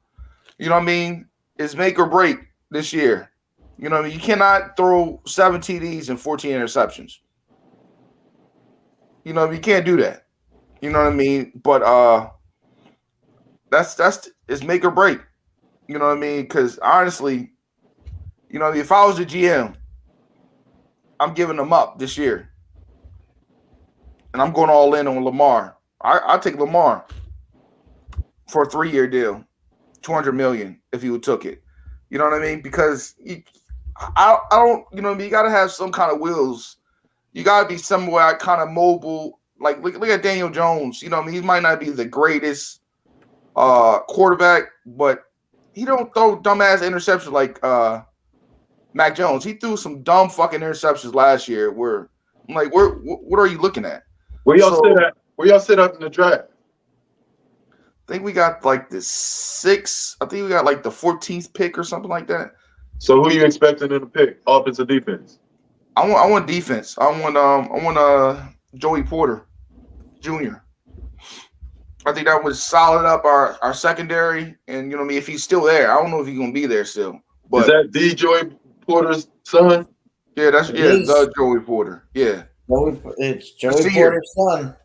You know what I mean? It's make or break this year. You know what I mean? You cannot throw 7 TDs and 14 interceptions. You know, you can't do that. You know what I mean? But that's it's make or break. You know what I mean? Because honestly, if I was the GM, I'm giving them up this year. And I'm going all in on Lamar. I'll take Lamar for a 3-year deal, $200 million if he would took it. You know what I mean? Because I don't, you got to have some kind of wheels. You got to be somewhere kind of mobile. Like, look at Daniel Jones. You know what I mean? He might not be the greatest quarterback, but he don't throw dumbass interceptions like Mac Jones. He threw some dumb fucking interceptions last year. Where I'm like, what are you looking at? Where y'all So, sit at? Where y'all sit up in the draft? I think we got like the 6th. I think we got like the 14th pick or something like that. So who you expecting in the pick? Offense or defense? I want defense. I want Joey Porter Jr. I think that would solid up our secondary, and you know what I mean. If he's still there, I don't know if he's gonna be there still. But Is that D. Joy Porter's son? yeah, It is. the Joey Porter. Yeah, It's Joey Senior. Porter's son.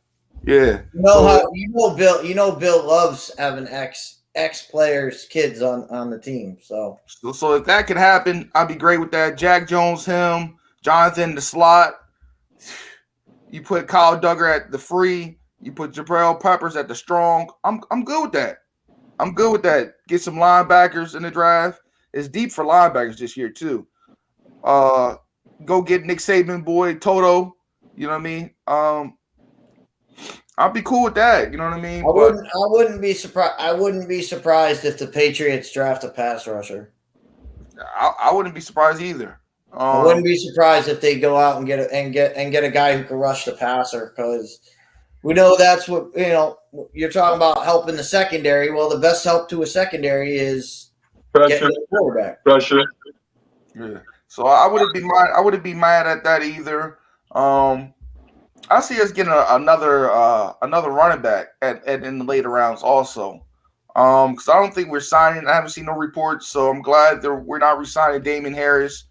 yeah. You know Bill loves having ex players' kids on the team. So So if that could happen, I'd be great with that. Jack Jones, him, Jonathan, the slot. You put Kyle Duggar at the free. You put Jabril Peppers at the strong. I'm good with that. I'm good with that. Get some linebackers in the draft. It's deep for linebackers this year too. Go get Nick Saban boy Toto. You know what I mean? I'll be cool with that. You know what I mean? I wouldn't be surprised. I wouldn't be surprised if the Patriots draft a pass rusher. I wouldn't be surprised either. I wouldn't be surprised if they go out and get a guy who can rush the passer, because we know that's what you're talking about, helping the secondary. Well, the best help to a secondary is getting the quarterback. Pressure. Yeah. So I wouldn't be mad at that either. I see us getting another running back in the later rounds also. Because I don't think we're signing. I haven't seen no reports, so I'm glad that we're not re-signing Damon Harris.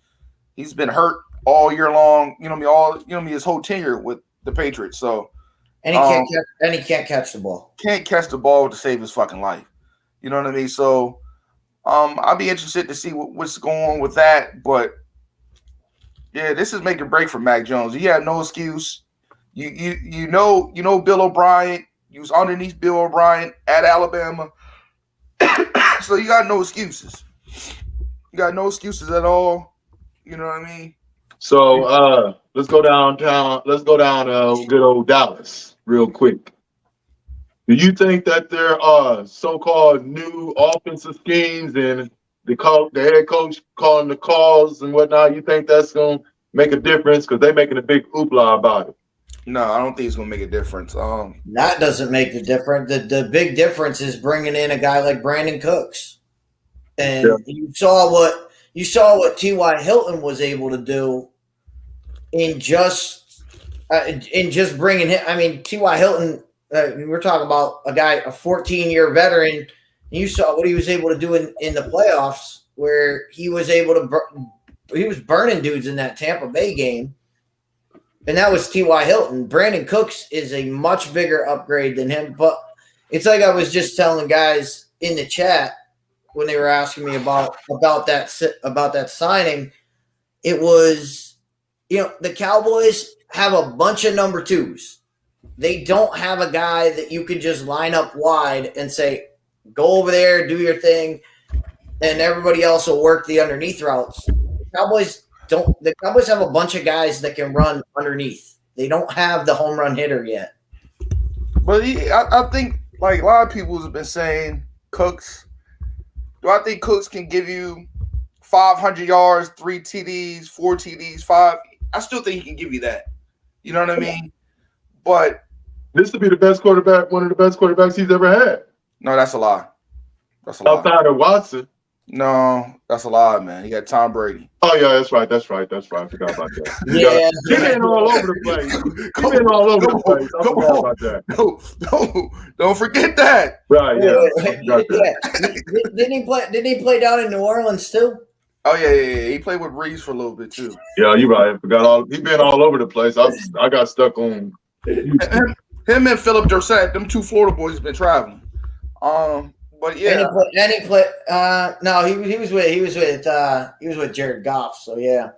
He's been hurt all year long. His whole tenure with the Patriots. So And he can't catch the ball. Can't catch the ball to save his fucking life. You know what I mean? So I'll be interested to see what's going on with that. But yeah, this is make or break for Mac Jones. He had no excuse. You know Bill O'Brien. He was underneath Bill O'Brien at Alabama. So you got no excuses. You got no excuses at all. You know what I mean? So let's go downtown. Let's go down good old Dallas real quick. Do you think that there are so-called new offensive schemes and the head coach calling the calls and whatnot? You think that's going to make a difference? Because they're making a big hoopla about it. No, I don't think it's going to make a difference. That doesn't make the difference. The big difference is bringing in a guy like Brandon Cooks. And you saw what T.Y. Hilton was able to do in just bringing him. I mean, T.Y. Hilton, we're talking about a guy, a 14-year veteran. You saw what he was able to do in the playoffs, where he was able to he was burning dudes in that Tampa Bay game. And that was T.Y. Hilton. Brandon Cooks is a much bigger upgrade than him. But it's like I was just telling guys in the chat when they were asking me about that signing. It was, the Cowboys have a bunch of number twos. They don't have a guy that you could just line up wide and say, go over there, do your thing, and everybody else will work the underneath routes. The Cowboys have a bunch of guys that can run underneath. They don't have the home run hitter yet. But I think, like a lot of people have been saying, Cooks. Do I think Cooks can give you 500 yards, 3 TDs, 4 TDs, 5? I still think he can give you that. You know what I mean? But this would be the best quarterback, one of the best quarterbacks he's ever had. No, that's a lie. That's a lie. Outside of Watson. No, that's a lie, man. He got Tom Brady. Oh yeah, that's right. I forgot about that. Yeah, he's been all over the place. He's been all over the place. I forgot about that. Don't forget that. Right? Yeah. Didn't he play down in New Orleans too? Oh yeah. He played with Breeze for a little bit too. Yeah, you're right. I forgot he's been all over the place. I got stuck on him and Philip Dorsett. Them two Florida boys have been traveling. But yeah, no, he was with Jared Goff. So yeah.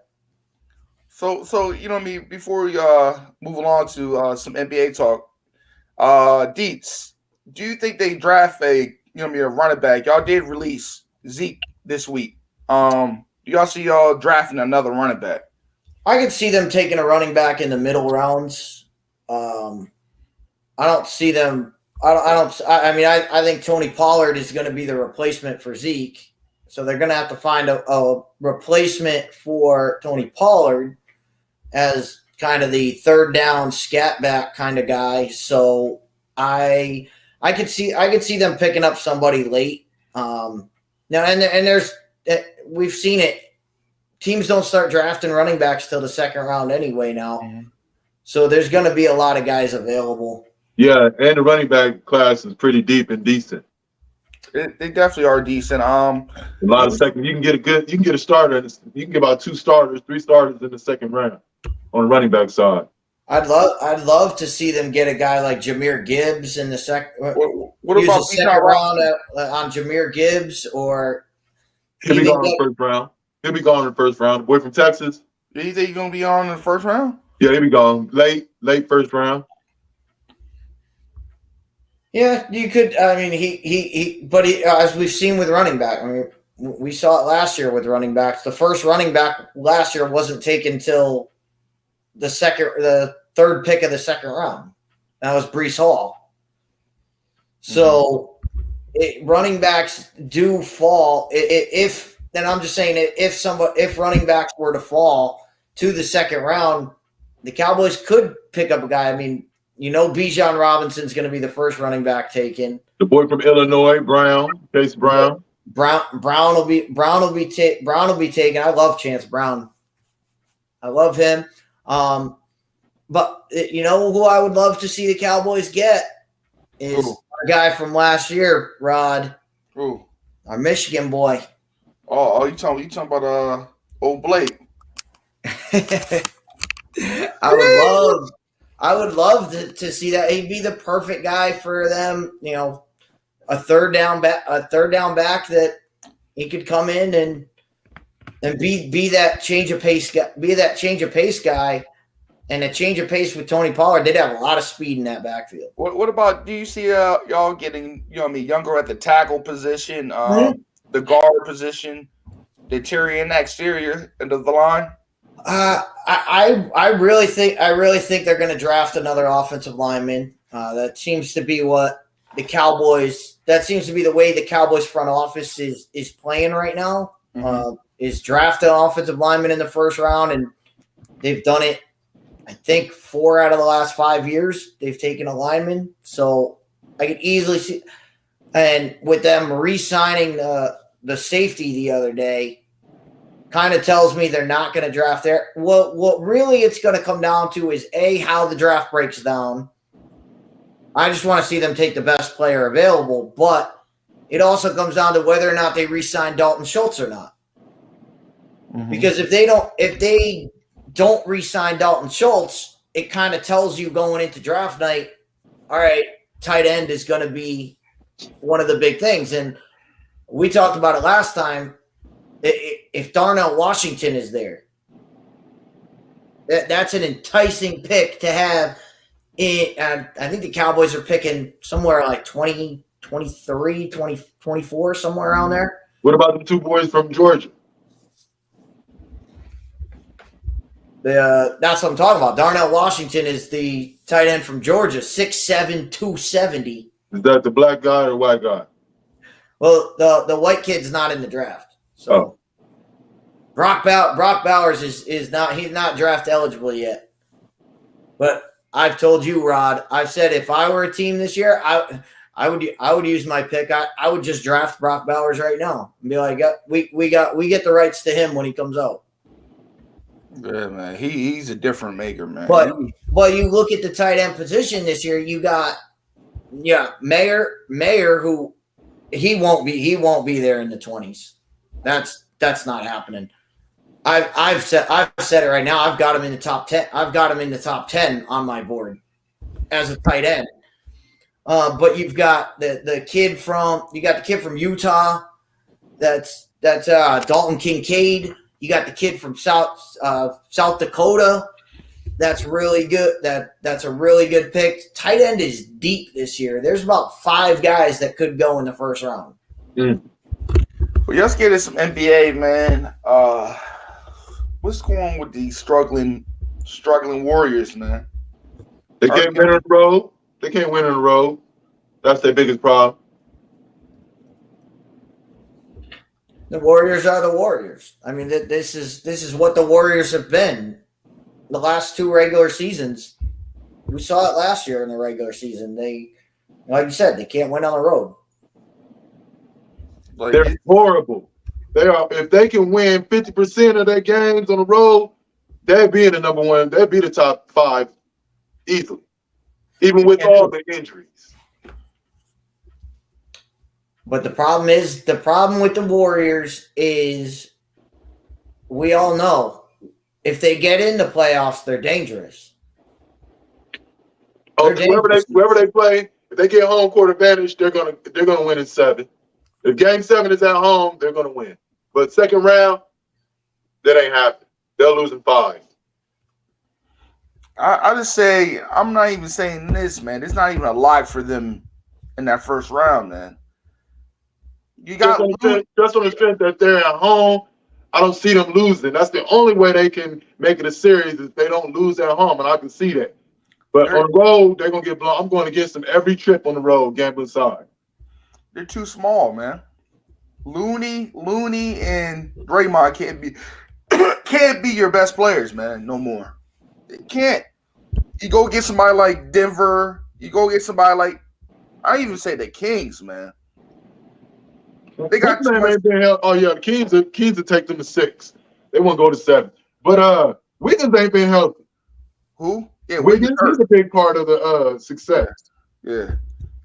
So you know what I mean. Before we move along to some NBA talk, Deets, do you think they draft a running back? Y'all did release Zeke this week. Do y'all see y'all drafting another running back? I could see them taking a running back in the middle rounds. I don't see them. I think Tony Pollard is going to be the replacement for Zeke. So they're going to have to find a replacement for Tony Pollard as kind of the third down scat back kind of guy. So I could see them picking up somebody late. Now and there's we've seen it. Teams don't start drafting running backs till the second round anyway now. Mm-hmm. So there's going to be a lot of guys available. Yeah, and the running back class is pretty deep and decent. They definitely are decent. A lot of second. You can get a starter. You can get about 2 starters, 3 starters in the second round on the running back side. I'd love to see them get a guy like Jahmyr Gibbs in the second. What about the second round on Jahmyr Gibbs, or he'll be gone in the first round. He'll be gone in the first round. The boy from Texas. Do you think he's gonna be on in the first round? Yeah, he'll be gone late first round. Yeah, you could. I mean, but as we've seen with running back, I mean, we saw it last year with running backs. The first running back last year wasn't taken till the third pick of the second round. That was Breece Hall. So running backs do fall. Then I'm just saying if running backs were to fall to the second round, the Cowboys could pick up a guy. I mean, Bijan Robinson's going to be the first running back taken. The boy from Illinois, Chase Brown. Brown will be taken. I love Chance Brown. I love him. But who I would love to see the Cowboys get is our guy from last year, Rod. Who? Our Michigan boy. Oh, you talking about old Blake? I would love to see that. He'd be the perfect guy for them. A third down back that he could come in and be that change of pace guy. Be that change of pace guy, and a change of pace with Tony Pollard. They'd have a lot of speed in that backfield. What about? Do you see y'all getting younger at the tackle position? The guard position, the interior and the exterior end of the line? I really think they're going to draft another offensive lineman. That seems to be what the Cowboys. That seems to be the way the Cowboys front office is playing right now. Mm-hmm. Is draft an offensive lineman in the first round, and they've done it. I think 4 out of the last 5 years they've taken a lineman. So I could easily see. And with them re-signing the safety the other day, kind of tells me they're not going to draft there. What really it's going to come down to is, how the draft breaks down. I just want to see them take the best player available, but it also comes down to whether or not they re-sign Dalton Schultz or not. Mm-hmm. Because if they don't re-sign Dalton Schultz, it kind of tells you going into draft night, all right, tight end is going to be one of the big things. And we talked about it last time. If Darnell Washington is there, that's an enticing pick to have. I think the Cowboys are picking somewhere like 20, 23, 20, 24, somewhere around there. What about the 2 boys from Georgia? That's what I'm talking about. Darnell Washington is the tight end from Georgia, 6'7", 270. Is that the black guy or white guy? Well, the white kid's not in the draft. So Brock Bowers is not, he's not draft eligible yet. But I've told you, Rod, I've said if I were a team this year, I would use my pick. I would just draft Brock Bowers right now and be like, we get the rights to him when he comes out. Yeah, man. He's a different maker, man. But you look at the tight end position this year, you got Mayer who he won't be there in the 20s. That's not happening. I've said it right now. I've got him in the top 10. I've got him in the top 10 on my board as a tight end. But you've got the kid from Utah. That's Dalton Kincaid. You got the kid from South Dakota. That's really good. That's a really good pick. Tight end is deep this year. There's about 5 guys that could go in the first round. Well, let's get into some NBA, man. What's going on with these struggling Warriors, man? They can't win on the road. They can't win on the road. That's their biggest problem. The Warriors are the Warriors. I mean, this is what the Warriors have been the last two regular seasons. We saw it last year in the regular season. They, like you said, they can't win on the road. Like, They're horrible. They are. If they can win 50% of their games on the road, they'd be in the number one. They'd be the top 5 easily, even with all the injuries. But the problem with the Warriors is we all know if they get in the playoffs, they're dangerous. Oh, whoever they play, if they get home court advantage, they're gonna win in 7. If Game 7 is at home, they're gonna win. But second round, that ain't happening. They'll lose in 5. I just say I'm not even saying this, man. It's not even a lock for them in that first round, man. You got just on the strength that they're at home. I don't see them losing. That's the only way they can make it a series if they don't lose at home, and I can see that. But on the road, they're gonna get blown. I'm going against them every trip on the road, gambling side. They're too small, man. Looney, and Draymond can't be your best players, man. No more. They can't. You go get somebody like Denver. You go get somebody like I even say the Kings, man. They got too much. Oh yeah, the Kings will take them to 6. They won't go to 7. But Wiggins ain't been healthy. Who? Yeah, Wiggins is a big part of the success. Yeah.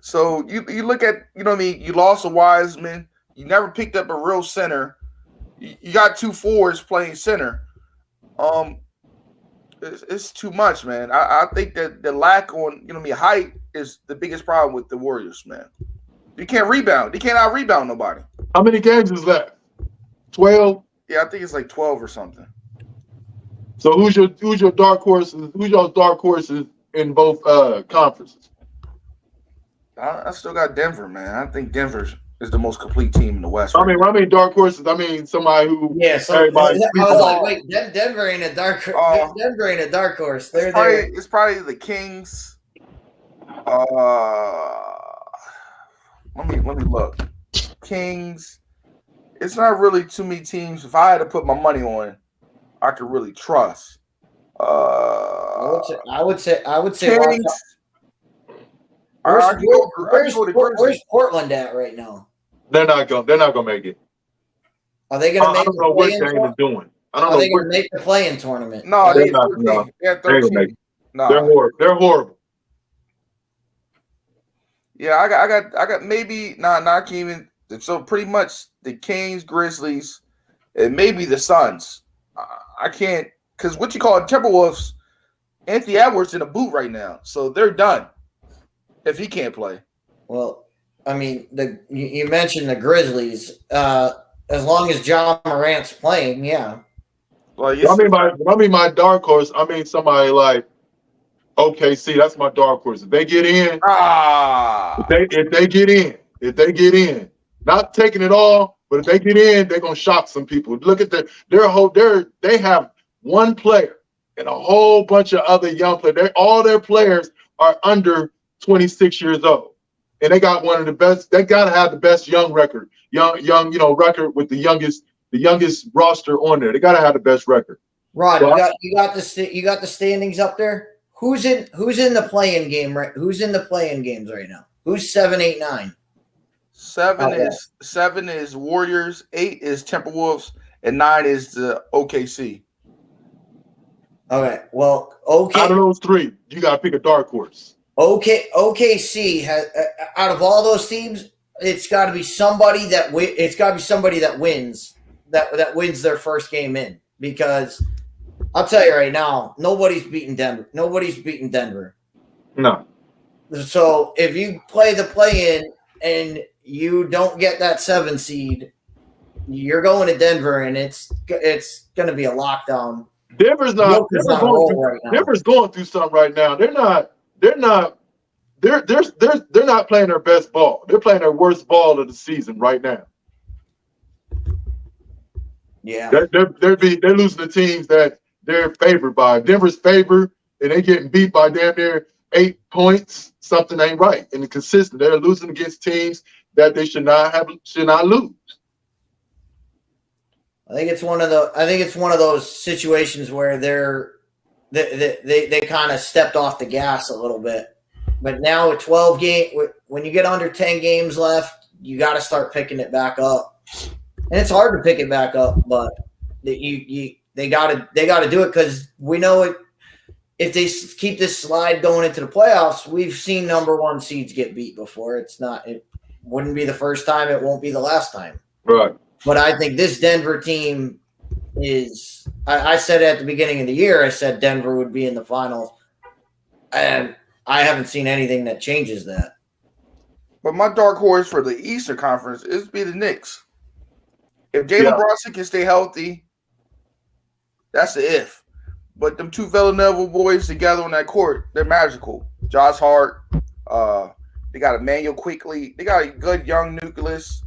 So you look at, you know what I mean, you lost a Wiseman. You never picked up a real center. You got 2 forwards playing center. It's too much, man. I think that the lack on, you know what I mean, height is the biggest problem with the Warriors, man. You can't rebound. They can't out-rebound nobody. How many games is left? 12? Yeah, I think it's like 12 or something. So who's your dark horses? Who's y'all's dark horses in both conferences? I still got Denver, man. I think Denver is the most complete team in the West. I mean dark horses. I mean somebody who everybody. I was like, wait, Denver ain't a dark horse. Denver ain't a dark horse. It's probably the Kings. Let me look. Kings. It's not really too many teams. If I had to put my money on, I could really trust. I would say. Kings. Where's Portland at right now? They're not gonna make it. Are they gonna make? I don't know what Dame is doing. Are they gonna make the play-in tournament? No, they're not. No, they're 13. No, they're horrible. Yeah, I got maybe not even. So pretty much the Kings, Grizzlies, and maybe the Suns. I can't because what you call Timberwolves. Anthony Edwards in a boot right now, so they're done. If he can't play. Well, I mean, you mentioned the Grizzlies. As long as Ja Morant's playing, yeah. Well, I mean my dark horse. I mean somebody like OKC. That's my dark horse. If they get in, if they get in, not taking it all, but if they get in, they're gonna shock some people. Look at they have one player and a whole bunch of other young players. All their players are under 26 years old, and they got one of the best. They gotta have the best young record with the youngest roster on there. They gotta have the best record. Rod, you got the standings up there. Who's in the play-in game right? Who's in the play-in games right now? Who's 7, 8, 9? 7 is Warriors, 8 is Timberwolves, and 9 is the OKC. Okay, well, out of those 3, you gotta pick a dark horse. OKC has out of all those teams, it's got to be somebody that wins that wins their first game in, because I'll tell you right now, nobody's beating Denver. Nobody's beating Denver. No. So if you play the play-in and you don't get that 7 seed, you're going to Denver, and it's going to be a lockdown. Denver's going through something right now. They're not playing their best ball. They're playing their worst ball of the season right now. Yeah, they're losing the teams that they're favored by. Denver's favored, and they getting beat by damn near 8 points. Something ain't right, and consistent. They're losing against teams that they should not lose. I think it's one of those situations where they kind of stepped off the gas a little bit. But now with 12 when you get under 10 games left, you got to start picking it back up. And it's hard to pick it back up, but they got to do it because we know it. If they keep this slide going into the playoffs, we've seen number one seeds get beat before. It wouldn't be the first time. It won't be the last time. Right. But I think this Denver team is – I said at the beginning of the year, I said Denver would be in the finals. And I haven't seen anything that changes that. But my dark horse for the Eastern Conference is be the Knicks. If Jalen Brunson can stay healthy, that's the if. But them two Villanova boys together on that court, they're magical. Josh Hart, they got Emmanuel Quickly. They got a good young nucleus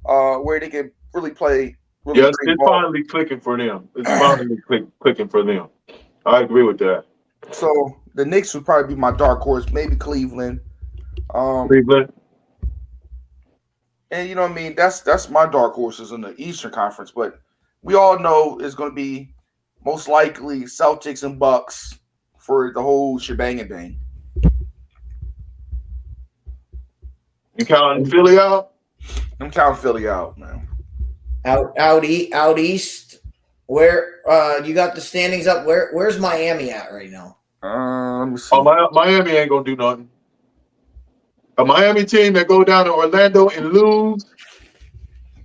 where they can really play. Really it's finally clicking for them. It's finally clicking for them. I agree with that. So the Knicks would probably be my dark horse, maybe Cleveland. Cleveland. And you know what I mean? That's my dark horses in the Eastern Conference. But we all know it's going to be most likely Celtics and Bucks for the whole shebang and bang. You counting Philly out? I'm counting Philly out, man. Out east, where you got the standings up? Where's Miami at right now? Let me see. Oh, Miami ain't gonna do nothing. A Miami team that go down to Orlando and lose,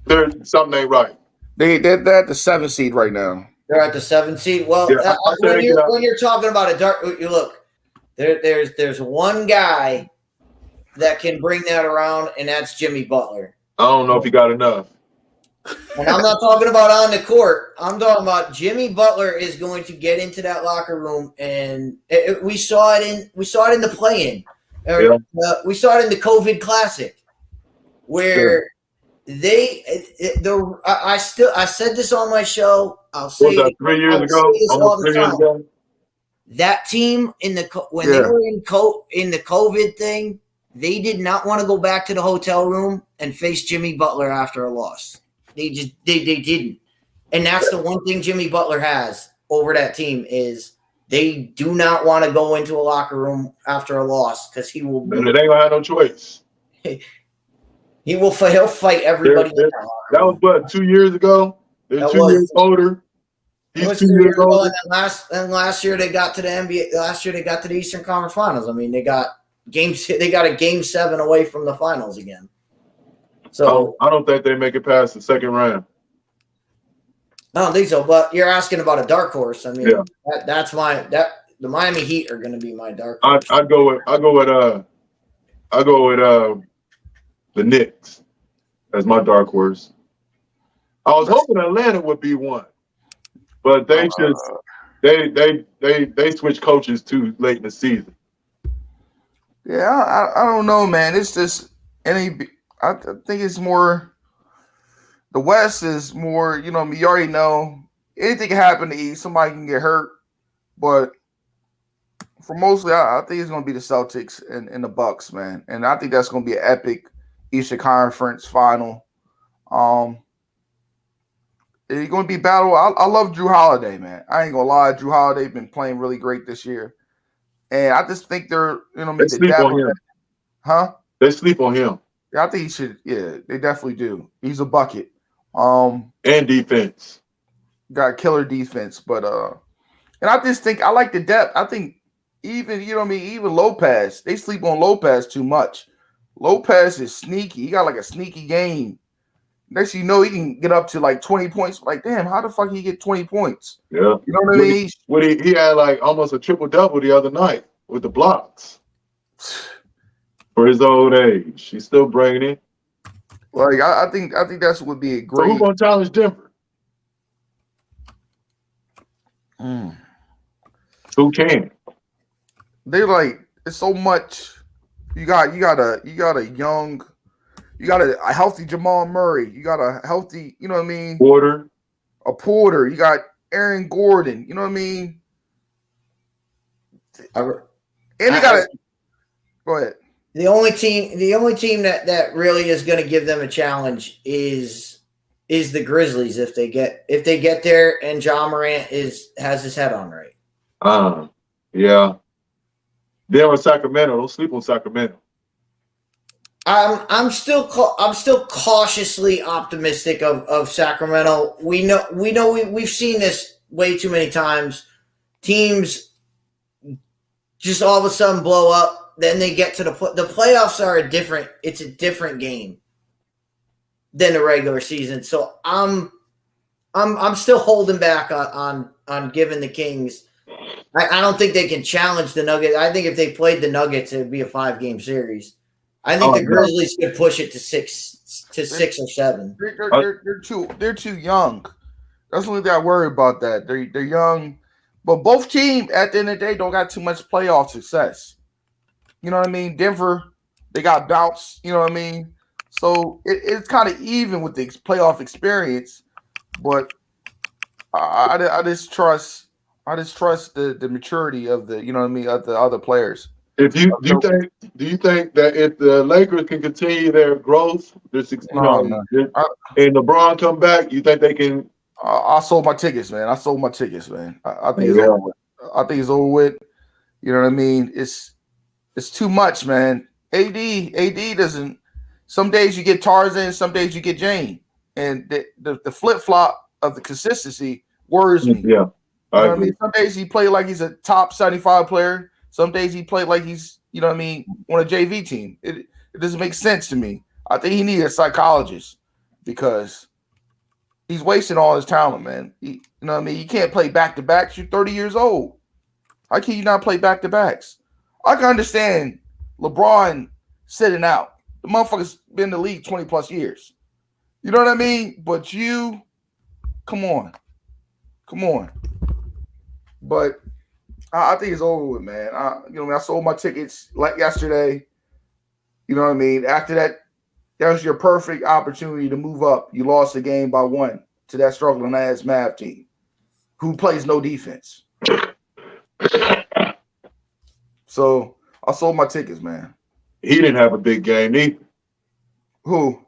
there's something ain't right. They're at the 7th seed right now. They're at the 7th seed. Well, Yeah, when you're talking about a dark, you look. There's one guy that can bring that around, and that's Jimmy Butler. I don't know if he got enough. And I'm not talking about on the court. I'm talking about Jimmy Butler is going to get into that locker room, and we saw it in the play-in. We saw it in the COVID Classic, where I said this on my show. I'll say it 3 years ago. Almost 3 years ago. That team they were in the COVID thing, they did not want to go back to the hotel room and face Jimmy Butler after a loss. They didn't. And that's the one thing Jimmy Butler has over that team is they do not want to go into a locker room after a loss because he will. And they ain't gonna have no choice. He'll fight everybody. That was what 2 years ago. They're 2 years older. He's 2 years older. And last year they got to the NBA. Last year they got to the Eastern Conference Finals. I mean, they got a game 7 away from the finals again. So I don't think they make it past the second round. I don't think so. But you're asking about a dark horse. I mean, the Miami Heat are going to be my dark horse. I go with the Knicks as my dark horse. I was hoping Atlanta would be one, but they switched coaches too late in the season. Yeah, I don't know, man. It's just I think it's more. The West is more, you already know anything can happen to East. Somebody can get hurt, but for mostly, I think it's going to be the Celtics and the Bucks, man. And I think that's going to be an epic Eastern Conference final. It's going to be battle. I love Drew Holiday, man. I ain't going to lie. Drew Holiday been playing really great this year. And I just think they sleep on him. Huh? They sleep on him. Yeah, I think he should. Yeah, they definitely do. He's a bucket. And defense. Got killer defense. But and I just think I like the depth. I think even, even Lopez, they sleep on Lopez too much. Lopez is sneaky. He got like a sneaky game. Next thing you know, he can get up to like 20 points. Like, damn, how the fuck he get 20 points? Yeah. You know what I mean? He had like almost a triple-double the other night with the blocks. For his old age. He's still bringing it. Like, I think that's would be a great. So who's going to challenge Denver? Who can? They like it's so much. You got a healthy Jamal Murray. You got a healthy, you know what I mean? Porter. You got Aaron Gordon. You know what I mean? And they got it. Go ahead. The only team that really is going to give them a challenge is is the Grizzlies if they get there and JA Morant has his head on right. Yeah. They're in Sacramento. Don't sleep on Sacramento. I'm still cautiously optimistic of Sacramento. We've seen this way too many times. Teams just all of a sudden blow up, then they get to the playoffs are it's a different game than the regular season. So I'm still holding back on giving the Kings. I don't think they can challenge the Nuggets. I think if they played the Nuggets, it would be a 5-game series. I think the Grizzlies could push it to six or seven. They're too young. That's the only thing I worry about. That they're young, but both teams at the end of the day don't got too much playoff success. You know what I mean? Denver, they got bounced. You know what I mean? So it's kind of even with the playoff experience, but I just trust the maturity of the of the other players. Do you think that if the Lakers can continue their growth, and LeBron come back, you think they can? I sold my tickets, man. I think it's over with. I think it's over with. You know what I mean? It's too much, man. AD doesn't. Some days you get Tarzan, some days you get Jane, and the flip flop of the consistency worries me. Yeah, I mean, some days he play like he's a top 75 player. Some days he play like he's, on a JV team. It doesn't make sense to me. I think he needs a psychologist because he's wasting all his talent, man. You can't play back-to-backs. You're 30 years old. How can you not play back-to-backs? I can understand LeBron sitting out. The motherfucker's been in the league 20-plus years. You know what I mean? But come on. But I think it's over with, man. I sold my tickets like yesterday. You know what I mean? After that was your perfect opportunity to move up. You lost the game by 1 to that struggling ass Mav team who plays no defense. So I sold my tickets, man. He didn't have a big game either. Who?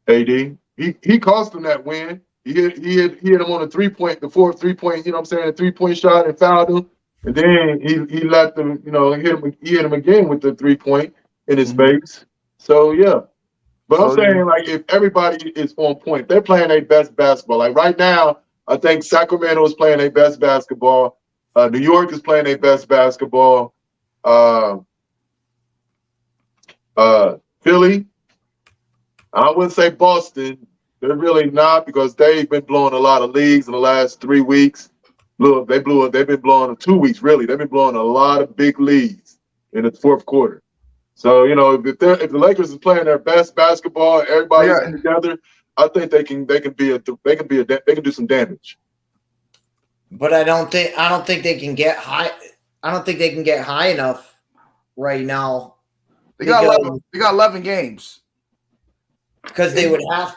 AD. He cost him that win. He hit him on the fourth 3-point, a 3-point shot and fouled him. And then he let them, hit him again with the 3-point in his face. So yeah. But I'm saying, like, if everybody is on point, they're playing their best basketball. Like right now, I think Sacramento is playing their best basketball. New York is playing their best basketball. Philly, I wouldn't say Boston. They're really not because they've been blowing a lot of leads in the last 3 weeks. Look, they've been blowing 2 weeks, really. They've been blowing a lot of big leads in the fourth quarter. So, if the Lakers is playing their best basketball, everybody's together, I think they can do some damage. But I don't think they can get high. I don't think they can get high enough right now. They got 11 games. Because they would have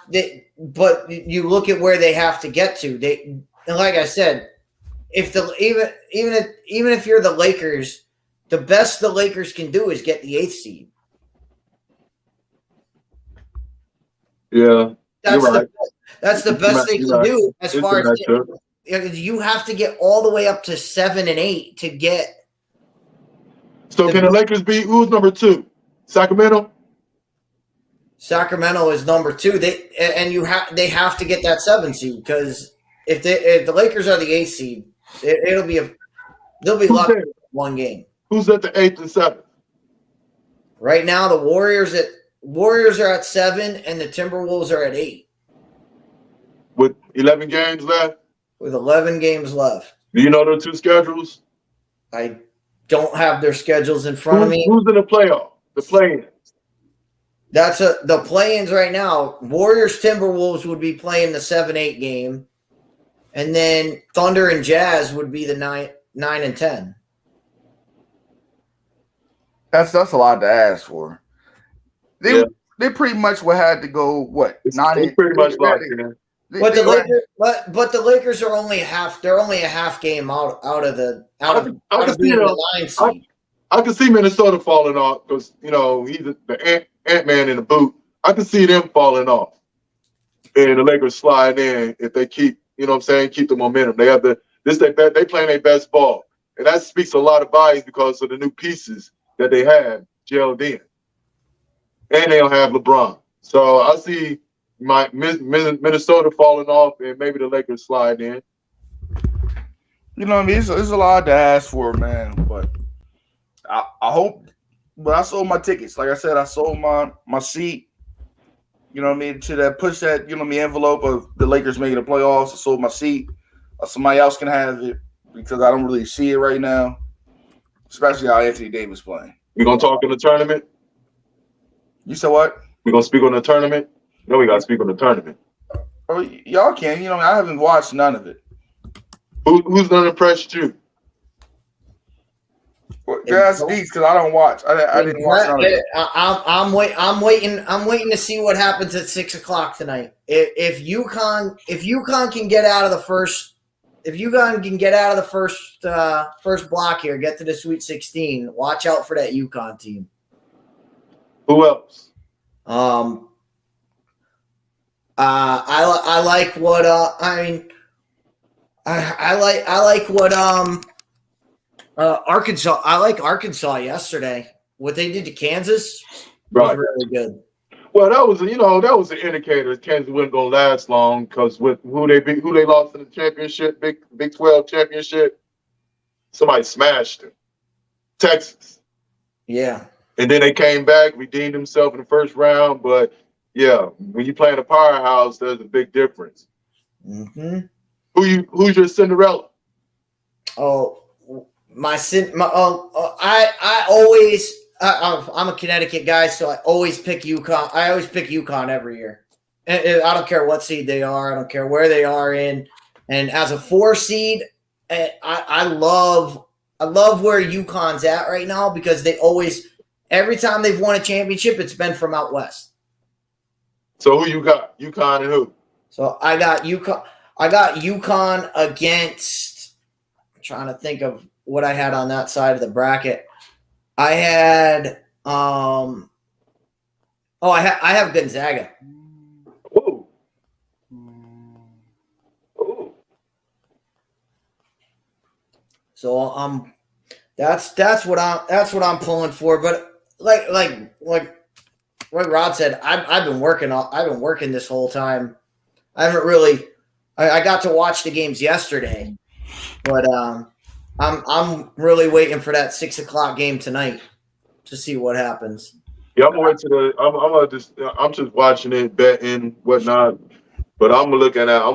but you look at where they have to get to. And like I said, if even if you're the Lakers, the best the Lakers can do is get the 8th seed. Yeah, that's the best they can do as far as you have to get all the way up to 7 and 8 to get. So can the Lakers beat who's number 2? Sacramento. Sacramento is number 2. They have to get that 7 seed because if the Lakers are the 8th seed, they'll be locked in 1 game. Who's at the 8th and 7th? Right now, the Warriors are at 7 and the Timberwolves are at 8. With 11 games left? With 11 games left. Do you know their 2 schedules? I don't have their schedules in front of me. Who's in the playoff? The play-in? That's the play-ins right now. Warriors Timberwolves would be playing the 7-8 game, and then Thunder and Jazz would be the 9 and 10. That's a lot to ask for. They pretty much would have to go 9. It's pretty much locked in. But the Lakers are only they're only a half game out of the 9 seed. I can see Minnesota falling off because he's the Ant-Man in the boot. I can see them falling off. and the Lakers slide in if they keep, you know what I'm saying, keep the momentum. They have they playing their best ball. And that speaks a lot of volumes because of the new pieces that they have gelled in. And they don't have LeBron. So I see my Minnesota falling off and maybe the Lakers slide in. You know what I mean? It's a lot to ask for, man. But I hope. But I sold my tickets. Like I said, I sold my seat. You know what I mean? To that push that, you know what I mean, envelope of the Lakers making the playoffs. I sold my seat. Somebody else can have it because I don't really see it right now. Especially how Anthony Davis playing. We gonna talk in the tournament? You said what? We gonna speak on the tournament? No, we gotta speak on the tournament. Oh, y'all can. You know, I haven't watched none of it. Who's gonna impress you? Well, that's Deeks because I don't watch. I didn't watch none of it. I'm waiting to see what happens at 6:00 tonight. If UConn can get out of the first, first block here, get to the Sweet 16. Watch out for that UConn team. Who else? I like what I like what Arkansas. I like Arkansas yesterday. What they did to Kansas was really good. Well, that was an indicator that Kansas wasn't gonna last long because with who they lost in the championship, Big 12 championship, somebody smashed them. Texas. Yeah. And then they came back, redeemed themselves in the first round. But yeah, when you play in a powerhouse, there's a big difference. Mm-hmm. Who's your Cinderella? Oh, I'm a Connecticut guy, so I always pick UConn. I always pick UConn every year. And I don't care what seed they are. I don't care where they are in. And as a 4 seed, I love where UConn's at right now because they always, every time they've won a championship, it's been from out west. So who you got? UConn and who? So I got UConn. I got UConn against. I'm trying to think of what I had on that side of the bracket. I had. I have Gonzaga. Ooh. Ooh. So that's what I'm pulling for. But like Rod said, I've been working this whole time. I haven't really. I got to watch the games yesterday, but I'm really waiting for that 6:00 game tonight to see what happens. Yeah, I'm just watching it, betting, whatnot. But I'm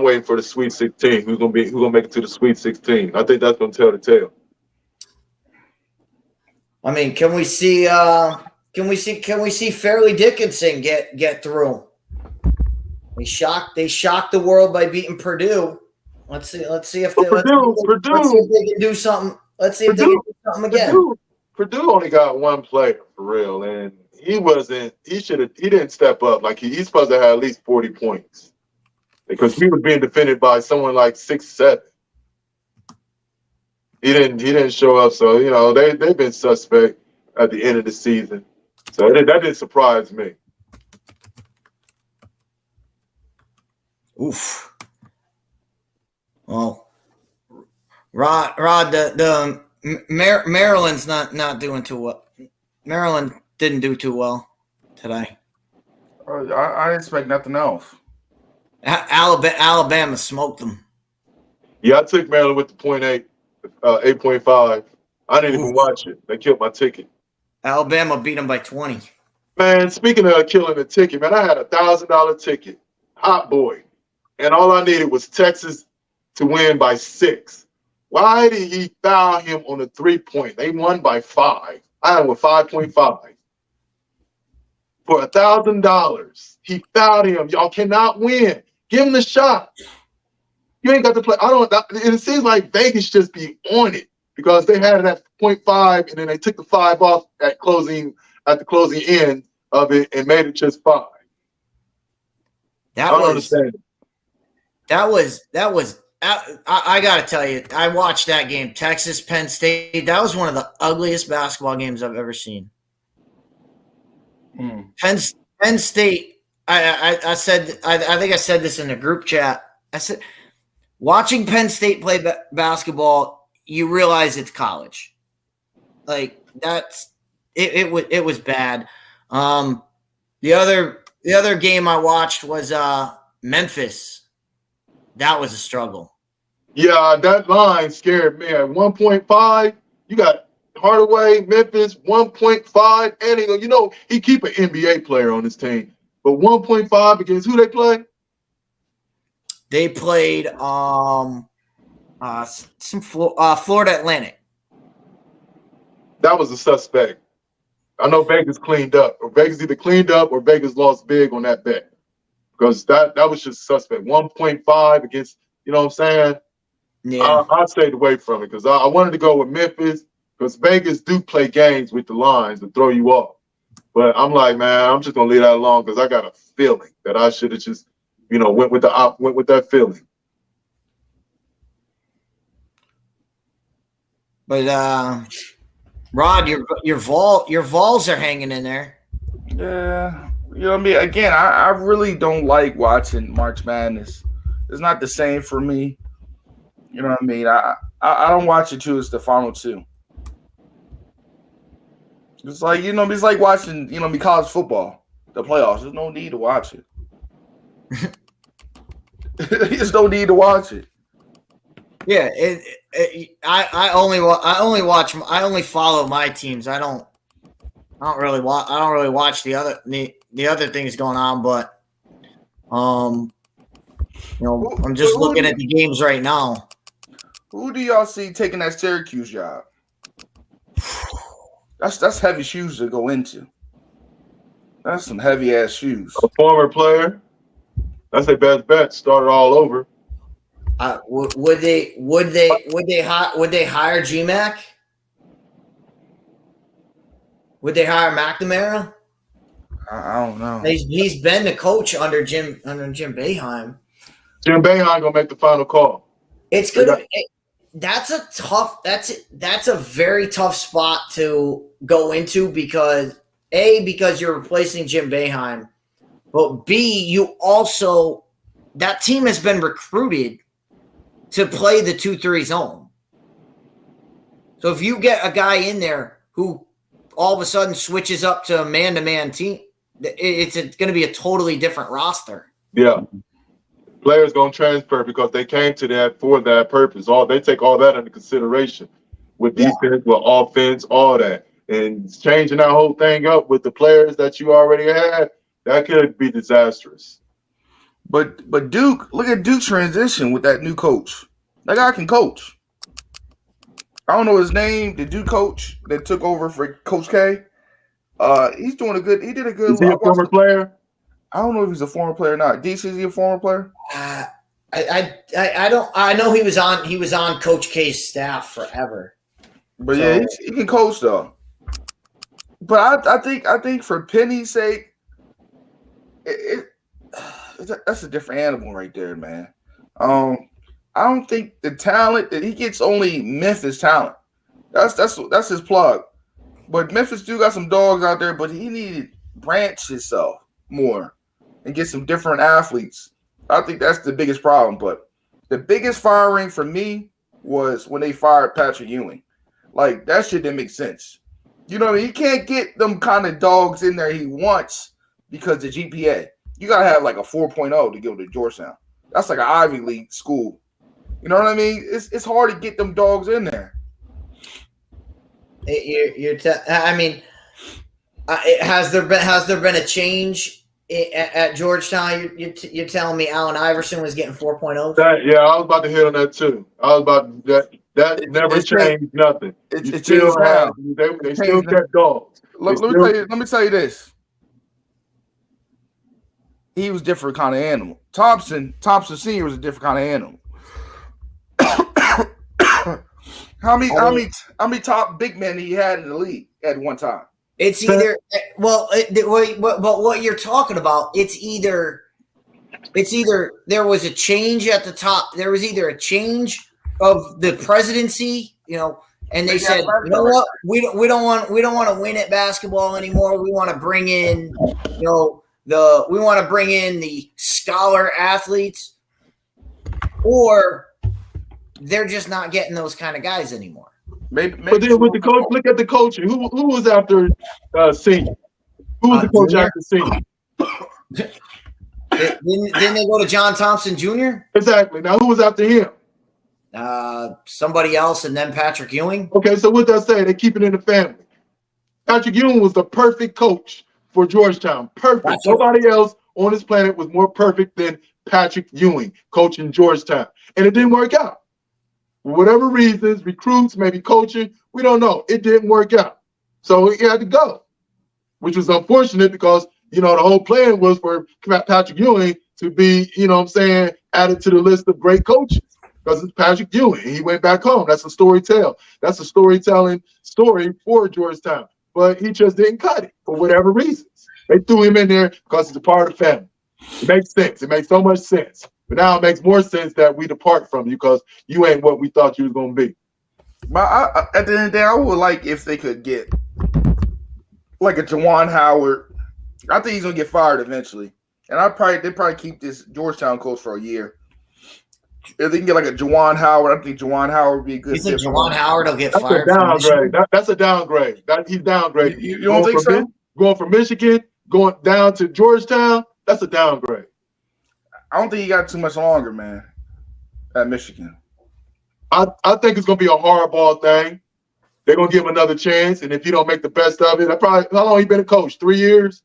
waiting for the Sweet 16. Who's gonna make it to the Sweet 16? I think that's gonna tell the tale. I mean, can we see Fairleigh Dickinson get through? They shocked the world by beating Purdue. Let's see if they can do something. Let's see if they can do something again. Purdue only got one player for real, and he didn't step up. Like he's supposed to have at least 40 points because he was being defended by someone like 6'7". He didn't show up, so they've been suspect at the end of the season. So that didn't surprise me. Oof. Well, Rod, the Maryland's not doing too well. Maryland didn't do too well today. I expect nothing else. Alabama smoked them. Yeah, I took Maryland with the 8.5. I didn't even watch it. They killed my ticket. Alabama beat them by 20. Man, speaking of killing the ticket, man, I had a $1,000 ticket, hot boy, and all I needed was Texas to win by 6. Why did he foul him on the 3-point? They won by 5. I had with 5.5 for $1,000. He fouled him. Y'all cannot win. Give him the shot. You ain't got to play. It seems like Vegas just be on it because they had it at 0.5 and then they took the 5 off at the closing end of it and made it just 5. I don't understand. I got to tell you, I watched that game, Texas, Penn State. That was one of the ugliest basketball games I've ever seen. Penn State, I said I think I said this in the group chat. I said watching Penn State play basketball, you realize it's college. Like that's it was bad. The other game I watched was Memphis. That was a struggle. Yeah, that line scared me. At 1.5, you got Hardaway, Memphis, 1.5, and he keep an NBA player on his team. But 1.5 against who they play? They played Florida Atlantic. That was a suspect. I know Vegas cleaned up, or Vegas either cleaned up or Vegas lost big on that bet. Because that was just suspect. 1.5 against, you know what I'm saying? Yeah. I stayed away from it because I wanted to go with Memphis because Vegas do play games with the lines to throw you off. But I'm like, man, I'm just gonna leave that alone because I got a feeling that I should have just, went with that feeling. But Rod, your Vols are hanging in there. Yeah. You know what I mean? Again, I really don't like watching March Madness. It's not the same for me. You know what I mean? I don't watch it too. It's the final two. It's like, it's like watching, college football, the playoffs. There's no need to watch it. There's no need to watch it. Yeah, I only follow my teams. I don't really watch the other things going on, but I'm just looking at the games right now. Who do y'all see taking that Syracuse job? That's heavy shoes to go into. That's some heavy ass shoes. A former player. That's their best bet. Start it all over. Would they hire GMAC? Would they hire McNamara? I don't know. He's been the coach under Jim Boeheim. Jim Boeheim gonna make the final call. It's good. That's a very tough spot to go into because you're replacing Jim Boeheim, but B, that team has been recruited to play the 2-3 zone. So if you get a guy in there who all of a sudden switches up to a man-to-man team, it's going to be a totally different roster. Yeah. Players going to transfer because they came to that for that purpose. They take all that into consideration with defense, with offense, all that. And changing that whole thing up with the players that you already had, that could be disastrous. But Duke, look at Duke's transition with that new coach. That guy can coach. I don't know his name, the Duke coach that took over for Coach K. He did a good. Is he a former player? I don't know if he's a former player or not. DC, is he a former player? I don't. I know he was on Coach K's staff forever. But so, yeah, he can coach though. But I think for Penny's sake, that's a different animal right there, man. I don't think the talent that he gets only Memphis talent. That's his plug. But Memphis do got some dogs out there, but he needed branch himself more and get some different athletes. I think that's the biggest problem. But the biggest firing for me was when they fired Patrick Ewing. Like, that shit didn't make sense. You know what I mean? He can't get them kind of dogs in there he wants because of GPA. You got to have like a 4.0 to go to Georgetown. That's like an Ivy League school. You know what I mean? It's hard to get them dogs in there. Has there been a change at Georgetown? You're telling me Allen Iverson was getting 4.0? Yeah, I was about to hit on that too. That never changed nothing. It still has. They still get dogs. Let me tell you this. He was a different kind of animal. Thompson Sr. was a different kind of animal. How many top big men he had in the league at one time? It's either but what you're talking about, it's either there was a change at the top. There was either a change of the presidency, and they said, you know what, we don't want to win at basketball anymore. We want to bring in, we want to bring in the scholar athletes, or they're just not getting those kind of guys anymore. Maybe But then with the coach, look at the coaching. Who was after senior? Who was the coach Junior? after senior? Didn't they go to John Thompson Jr.? Exactly. Now who was after him? Somebody else, and then Patrick Ewing. Okay, so what that say? They keep it in the family. Patrick Ewing was the perfect coach for Georgetown. Perfect. Nobody else on this planet was more perfect than Patrick Ewing coaching Georgetown. And it didn't work out. For whatever reasons, recruits, maybe coaching, we don't know. It didn't work out. So he had to go, which was unfortunate because, the whole plan was for Patrick Ewing to be, added to the list of great coaches because it's Patrick Ewing. He went back home. That's a storytelling. That's a storytelling story for Georgetown. But he just didn't cut it for whatever reasons. They threw him in there because he's a part of the family. It makes sense. It makes so much sense. But now it makes more sense that we depart from you because you ain't what we thought you was going to be. But at the end of the day, I would like if they could get like a Juwan Howard. I think he's gonna get fired eventually, and they probably keep this Georgetown coach for a year. If they can get like a Juwan Howard, I think Juwan Howard would be a good. You think Juwan Howard will get That's fired? A downgrade. That's a downgrade. He's downgraded. You don't think so? Going from Michigan, going down to Georgetown, that's a downgrade. I don't think he got too much longer, man. At Michigan, I think it's gonna be a hardball thing. They're gonna give him another chance, and if he don't make the best of it, how long he been a coach? 3 years.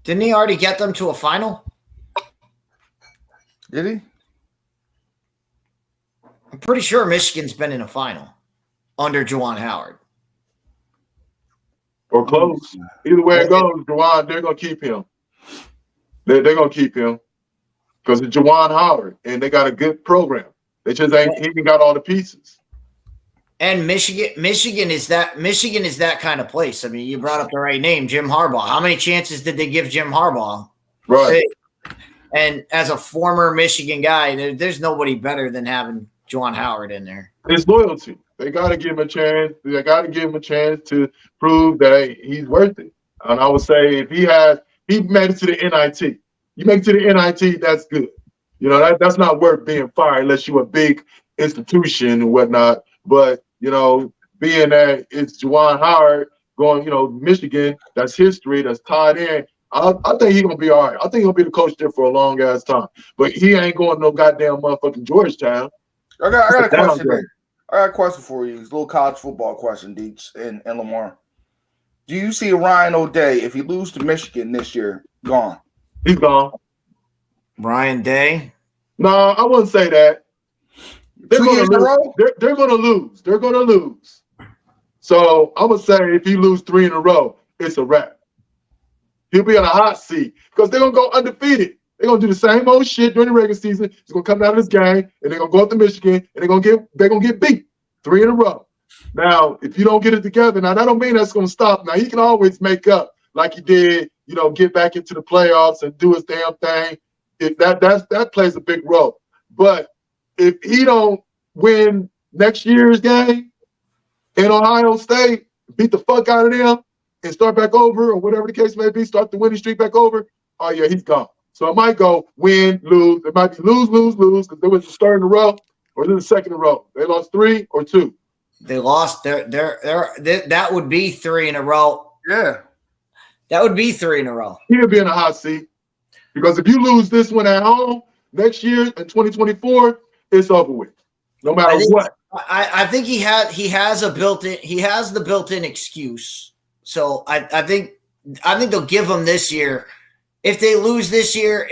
Didn't he already get them to a final? did he? I'm pretty sure Michigan's been in a final under Juwan Howard. Or close. Either way it goes, Juwan, they're gonna keep him. They're gonna keep him because it's Juwan Howard, and they got a good program. They just ain't even got all the pieces. And Michigan is that kind of place. I mean, you brought up the right name, Jim Harbaugh. How many chances did they give Jim Harbaugh? Right. And as a former Michigan guy, there's nobody better than having Juwan Howard in there. It's loyalty. They got to give him a chance. They got to give him a chance to prove that he's worth it. And I would say if he made it to the NIT. You make it to the NIT, that's good. That's not worth being fired unless you're a big institution and whatnot. But, being that it's Juwan Howard going, Michigan, that's history, that's tied in. I think he's going to be all right. I think he'll be the coach there for a long ass time. But he ain't going no goddamn motherfucking Georgetown. I got a question there. I got a question for you. It's a little college football question, Deets and Lamar. Do you see Ryan O'Day, if he loses to Michigan this year, gone? He's gone. Ryan Day? No, I wouldn't say that. They're going to lose. They're going to lose. So I would say if he lose 3 in a row, it's a wrap. He'll be on a hot seat because they're going to go undefeated. They're going to do the same old shit during the regular season. It's going to come down to this game, and they're going to go up to Michigan, and they're going to get beat 3 in a row. Now, if you don't get it together, now that don't mean that's going to stop. Now, he can always make up like he did, get back into the playoffs and do his damn thing. If that plays a big role. But if he don't win next year's game in Ohio State, beat the fuck out of them, and start back over, or whatever the case may be, start the winning streak back over, oh, yeah, he's gone. So it might go win, lose. It might be lose, because there was a third in a row, or this is the second in a row. They lost 3 or 2. They lost. That would be 3 in a row. Yeah. That would be 3 in a row. He'll be in a hot seat. Because if you lose this one at home next year in 2024, it's over with. No matter what. I think he has the built-in excuse. So I think they'll give him this year. If they lose this year,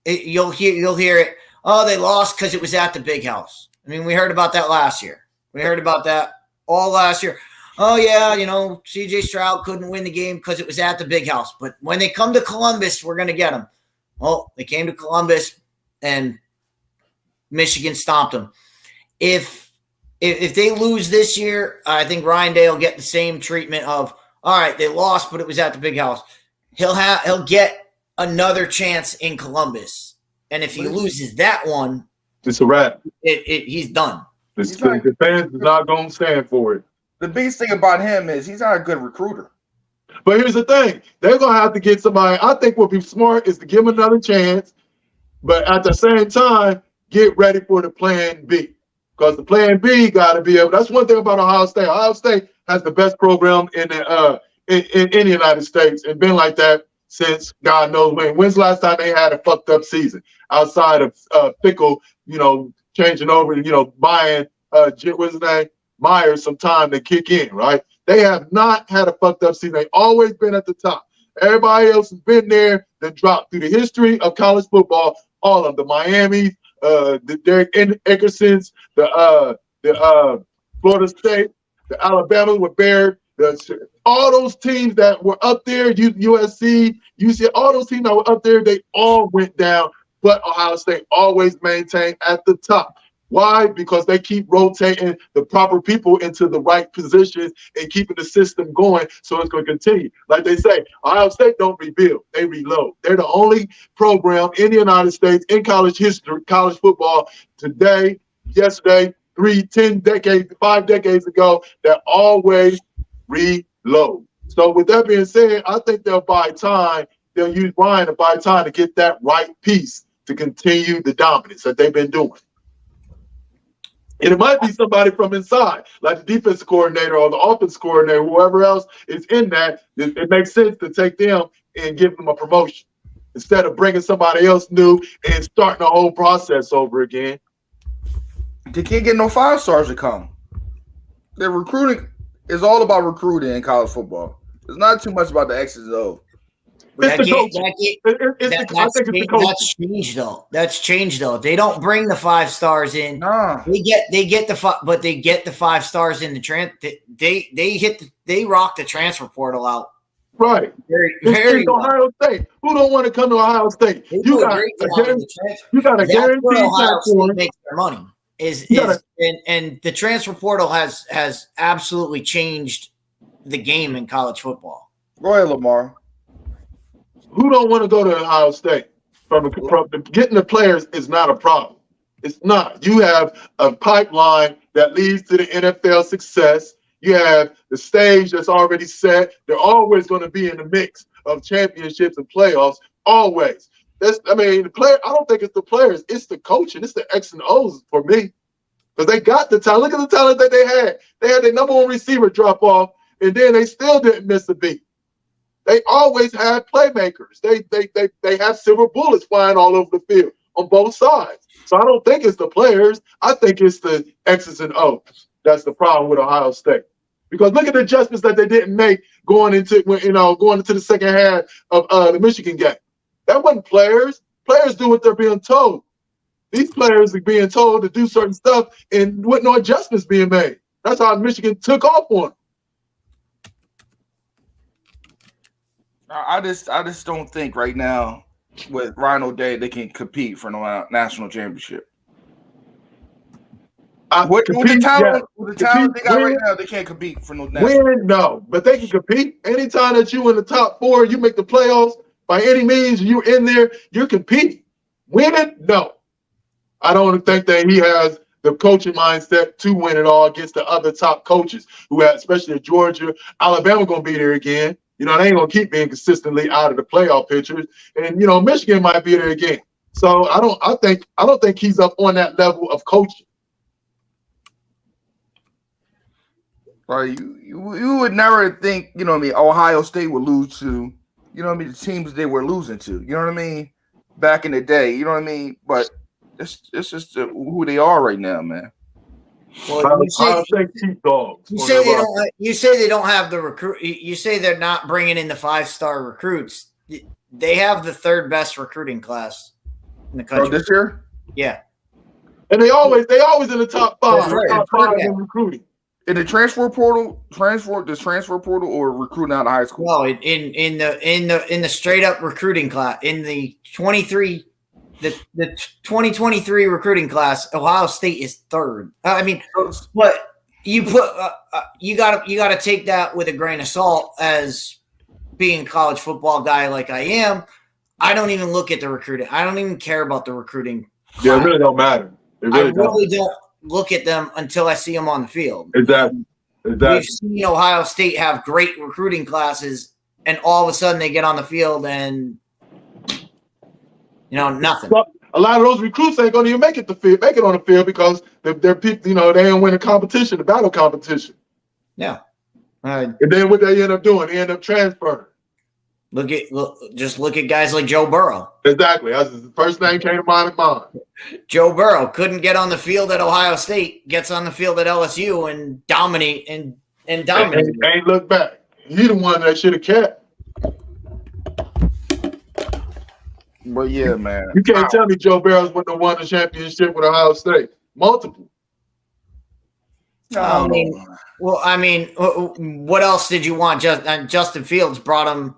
you'll hear it. Oh, they lost because it was at the big house. I mean, we heard about that last year. We heard about that all last year. Oh yeah, CJ Stroud couldn't win the game because it was at the big house. But when they come to Columbus, we're gonna get them. Well, they came to Columbus and Michigan stomped them. If they lose this year, I think Ryan Day will get the same treatment of, all right, they lost, but it was at the big house. He'll get another chance in Columbus. And if he loses that one, it's a wrap. He's done. The fans is not going to stand for it. The biggest thing about him is he's not a good recruiter. But here's the thing. They're going to have to get somebody. I think what would be smart is to give them another chance. But at the same time, get ready for the plan B. Because the plan B got to be able. That's one thing about Ohio State. Ohio State has the best program in the United States and been like that since God knows when. When's the last time they had a fucked up season outside of Fickle, changing over, buying what's his name, Myers some time to kick in, right? They have not had a fucked up season. They've always been at the top. Everybody else has been there, then dropped through the history of college football. All of the Miami, the Derek Eckersons, the Florida State, the Alabama with Baird, all those teams that were up there, USC, UC, all those teams that were up there, they all went down, but Ohio State always maintained at the top. Why? Because they keep rotating the proper people into the right positions and keeping the system going, so it's going to continue. Like they say, Ohio State don't rebuild, they reload. They're the only program in the United States in college history, college football today, yesterday, 5 decades ago, that always reload. So with that being said, I think they'll buy time. They'll use Brian to buy time to get that right piece to continue the dominance that they've been doing. And it might be somebody from inside, like the defensive coordinator or the offense coordinator, whoever else is in that. It makes sense to take them and give them a promotion instead of bringing somebody else new and starting the whole process over again. They can't get no 5 stars to come. Their recruiting is all about recruiting in college football. It's not too much about the X's and O's. That's changed though. That's changed though. They don't bring the 5 stars in. Nah. They get the 5 stars in the they rock the transfer portal out. Right. Very Ohio State. Who don't want to come to Ohio State? You got a guaranteed Ohio State platform. makes their money. And the transfer portal has absolutely changed the game in college football. Go ahead, Lamar. Who don't want to go to Ohio State? From getting the players is not a problem. It's not. You have a pipeline that leads to the NFL success. You have the stage that's already set. They're always going to be in the mix of championships and playoffs. Always. The player. I don't think it's the players. It's the coaching. It's the X and O's for me. Because they got the talent. Look at the talent that they had. They had their number 1 receiver drop off, and then they still didn't miss a beat. They always had playmakers. They have silver bullets flying all over the field on both sides. So I don't think it's the players. I think it's the X's and O's. That's the problem with Ohio State. Because look at the adjustments that they didn't make going into the second half of the Michigan game. That wasn't players. Players do what they're being told. These players are being told to do certain stuff and with no adjustments being made. That's how Michigan took off on them. I just don't think right now with Ryan O'Day they can compete for no national championship. With the talent they got right now, they can't compete for no national. No, but they can compete. Anytime that you in the top 4, you make the playoffs by any means, you're in there, you're competing. Winning? No. I don't think that he has the coaching mindset to win it all against the other top coaches who have, especially at Georgia. Alabama going to be there again. They ain't going to keep being consistently out of the playoff pictures. And, Michigan might be there again. So I don't think he's up on that level of coaching. Right. You would never think, Ohio State would lose to, the teams they were losing to. You know what I mean? Back in the day. You know what I mean? But it's just who they are right now, man. Well, you say they don't have the recruit. You say they're not bringing in the 5-star recruits. They have the 3rd best recruiting class in the country this year. Yeah, and they always in the top 5. Top 5 in recruiting. In the transfer portal, or recruiting out of high school? No, in the straight up recruiting class in the 2023 recruiting class, Ohio State is 3rd. But you gotta take that with a grain of salt as being a college football guy like I am. I don't even look at the recruiting. I don't even care about the recruiting. Yeah, it really don't matter. I really don't look at them until I see them on the field. Exactly. We've seen Ohio State have great recruiting classes and all of a sudden they get on the field and nothing. A lot of those recruits ain't gonna even make it on the field because they're picked. They ain't win a competition, the battle competition. Yeah. And then what they end up doing, they end up transferring. Just look at guys like Joe Burrow. Exactly. That's the first name came to mind. Joe Burrow couldn't get on the field at Ohio State, gets on the field at LSU and dominate and dominate. Ain't look back. He the one that should have kept. But yeah, man. You can't tell me Joe Burrows wouldn't have won the championship with Ohio State. Multiple. I mean, what else did you want? Justin Fields brought him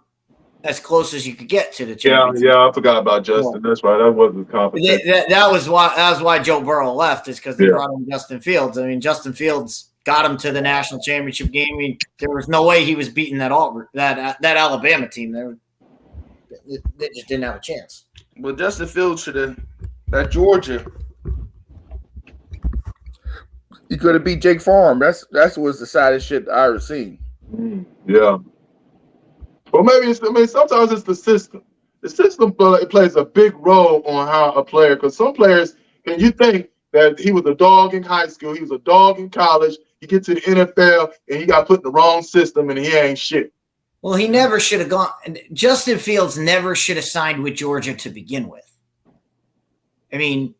as close as you could get to the championship. Yeah, I forgot about Justin. That's right. That wasn't competition. That was why Joe Burrow left, is because they brought him Justin Fields. I mean, Justin Fields got him to the national championship game. I mean, there was no way he was beating that Alabama team. They just didn't have a chance. But Justin Fields should have at Georgia. He could have beat Jake Fromm. That's was the saddest shit I ever seen. Yeah. Well, sometimes it's the system. The system plays a big role on how a player. Because some players, and you think that he was a dog in high school, he was a dog in college. You get to the NFL and he got put in the wrong system and he ain't shit. Well, he never should have gone. Justin Fields never should have signed with Georgia to begin with. I mean,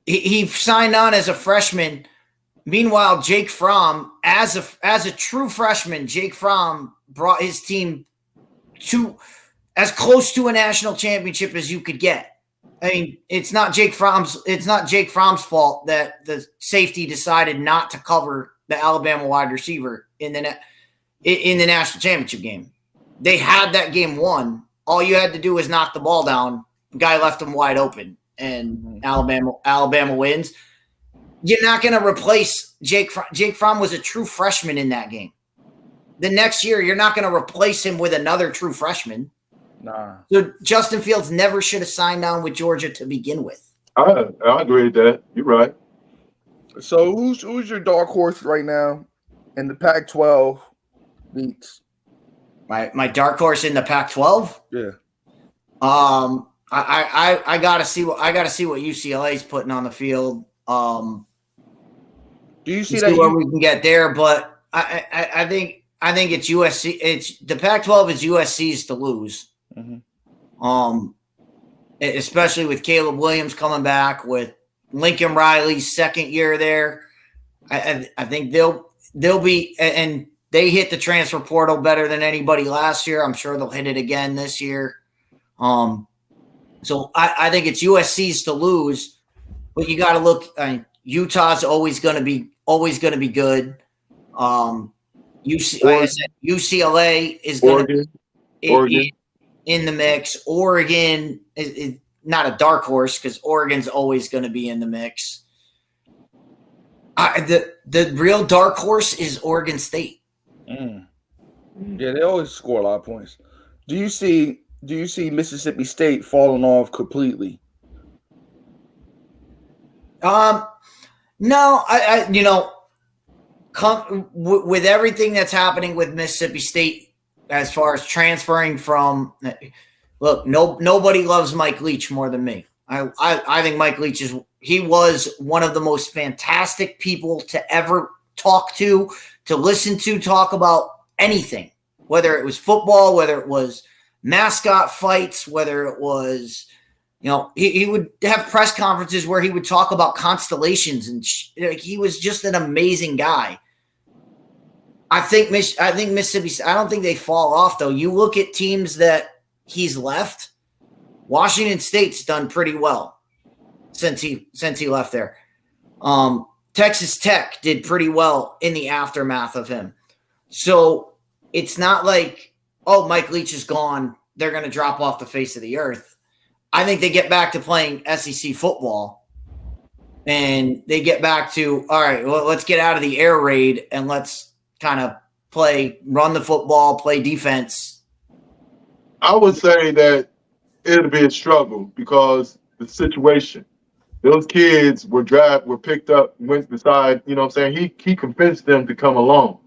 he signed on as a freshman. Meanwhile, Jake Fromm, as a true freshman, Jake Fromm brought his team to as close to a national championship as you could get. I mean, it's not Jake Fromm's fault that the safety decided not to cover the Alabama wide receiver in the national championship game. They had that game won. All you had to do was knock the ball down. The guy left them wide open, and Alabama wins. You're not going to replace Jake. Jake Fromm was a true freshman in that game. The next year, you're not going to replace him with another true freshman. Nah. So Justin Fields never should have signed on with Georgia to begin with. I agree with that. You're right. So who's your dark horse right now in the Pac-12 beats? My dark horse in the Pac-12? Yeah. I gotta see what UCLA is putting on the field. Do you see that where we can get there? But I think it's USC. It's the Pac-12 is USC's to lose. Mm-hmm. Especially with Caleb Williams coming back, with Lincoln Riley's second year there. I think they'll be, and they hit the transfer portal better than anybody last year. I'm sure they'll hit it again this year. So I think it's USC's to lose, but you got to look. Utah's always going to be good. UCLA is going to be in the mix. Oregon is not a dark horse because Oregon's always going to be in the mix. The real dark horse is Oregon State. Yeah, they always score a lot of points. Do you see Mississippi State falling off completely? No, with everything that's happening with Mississippi State as far as transferring from, look, nobody loves Mike Leach more than me. I think Mike Leach he was one of the most fantastic people to ever talk to listen to, talk about anything, whether it was football, whether it was mascot fights, whether it was, he would have press conferences where he would talk about constellations and he was just an amazing guy. I think Mississippi, I don't think they fall off though. You look at teams that he's left, Washington State's done pretty well since he left there. Texas Tech did pretty well in the aftermath of him. So it's not like, oh, Mike Leach is gone, they're going to drop off the face of the earth. I think they get back to playing SEC football and they get back to, all right, well, let's get out of the air raid and let's kind of run the football, play defense. I would say that it'll be a struggle because the situation. Those kids were picked up, went beside, he convinced them to come along.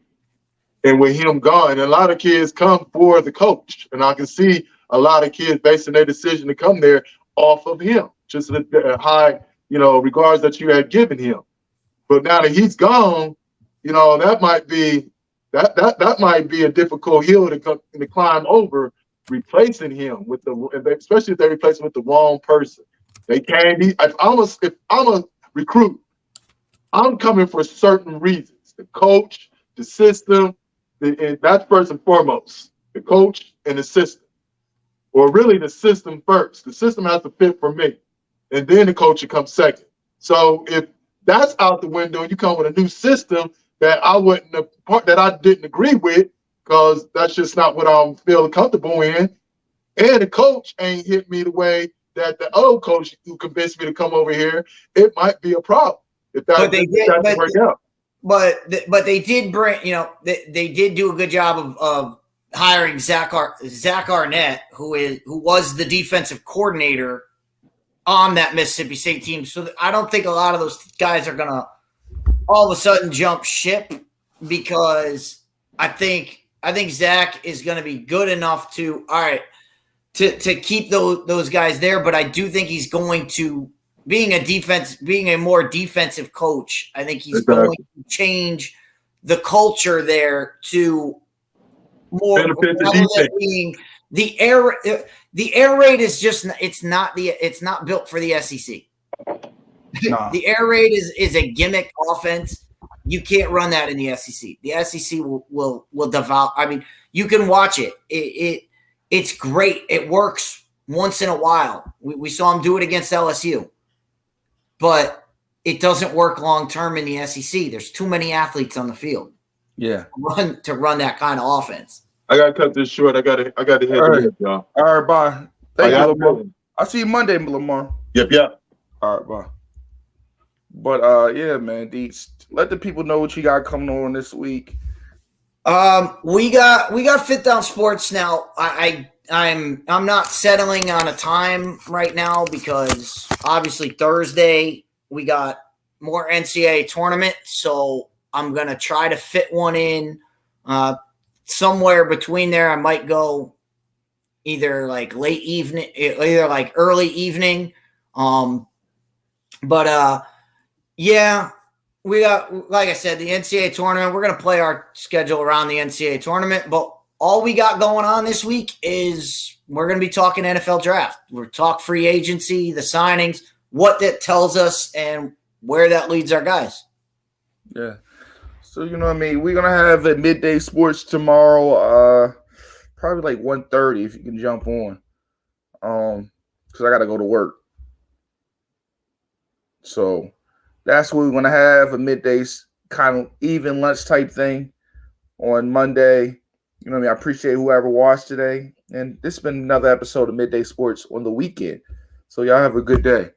And with him gone, a lot of kids come for the coach. And I can see a lot of kids basing their decision to come there off of him, just the high, regards that you had given him. But now that he's gone, that might be a difficult hill to climb over, replacing him with especially if they replace him with the wrong person. They can't be. If I'm a recruit, I'm coming for certain reasons: the coach, the system, and that's first and foremost. The coach and the system, or really the system first. The system has to fit for me, and then the coach should come second. So if that's out the window, and you come with a new system that I didn't agree with, because that's just not what I'm feeling comfortable in, and the coach ain't hit me the way that the old coach who convinced me to come over here, it might be a problem if that doesn't work out. But they did bring, they did do a good job of hiring Zach Arnett, who was the defensive coordinator on that Mississippi State team. So I don't think a lot of those guys are gonna all of a sudden jump ship, because I think Zach is going to be good enough to keep those guys there. But I do think he's going to, being a more defensive coach, I think he's going to change the culture there to more benefit the defense. Being the air raid is just, it's not built for the SEC. Nah. The air raid is a gimmick offense. You can't run that in the SEC. The SEC will devour. I mean, you can watch it. It's great. It works once in a while. We saw him do it against LSU, but it doesn't work long term in the SEC. There's too many athletes on the field. Yeah, to run that kind of offense. I gotta cut this short. I gotta head to bed, y'all. All right, bye. Thank you, Lamar. I'll see you Monday, Lamar. Yep. All right, bye. But yeah, man, Deets, let the people know what you got coming on this week. We got Fit Down Sports now. I'm not settling on a time right now, because obviously Thursday we got more NCAA tournament, so I'm gonna try to fit one in somewhere between there. I might go either like late evening, either like early evening. Yeah, we got, like I said, the NCAA tournament. We're going to play our schedule around the NCAA tournament, but all we got going on this week is we're going to be talking NFL draft. We're talk free agency, the signings, what that tells us, and where that leads our guys. Yeah. So, you know what I mean? We're going to have a midday sports tomorrow, probably like 1:30 if you can jump on, because I got to go to work. So that's what we're going to have, a midday kind of even lunch type thing on Monday. You know what I mean? I appreciate whoever watched today. And this has been another episode of Midday Sports on the weekend. So y'all have a good day.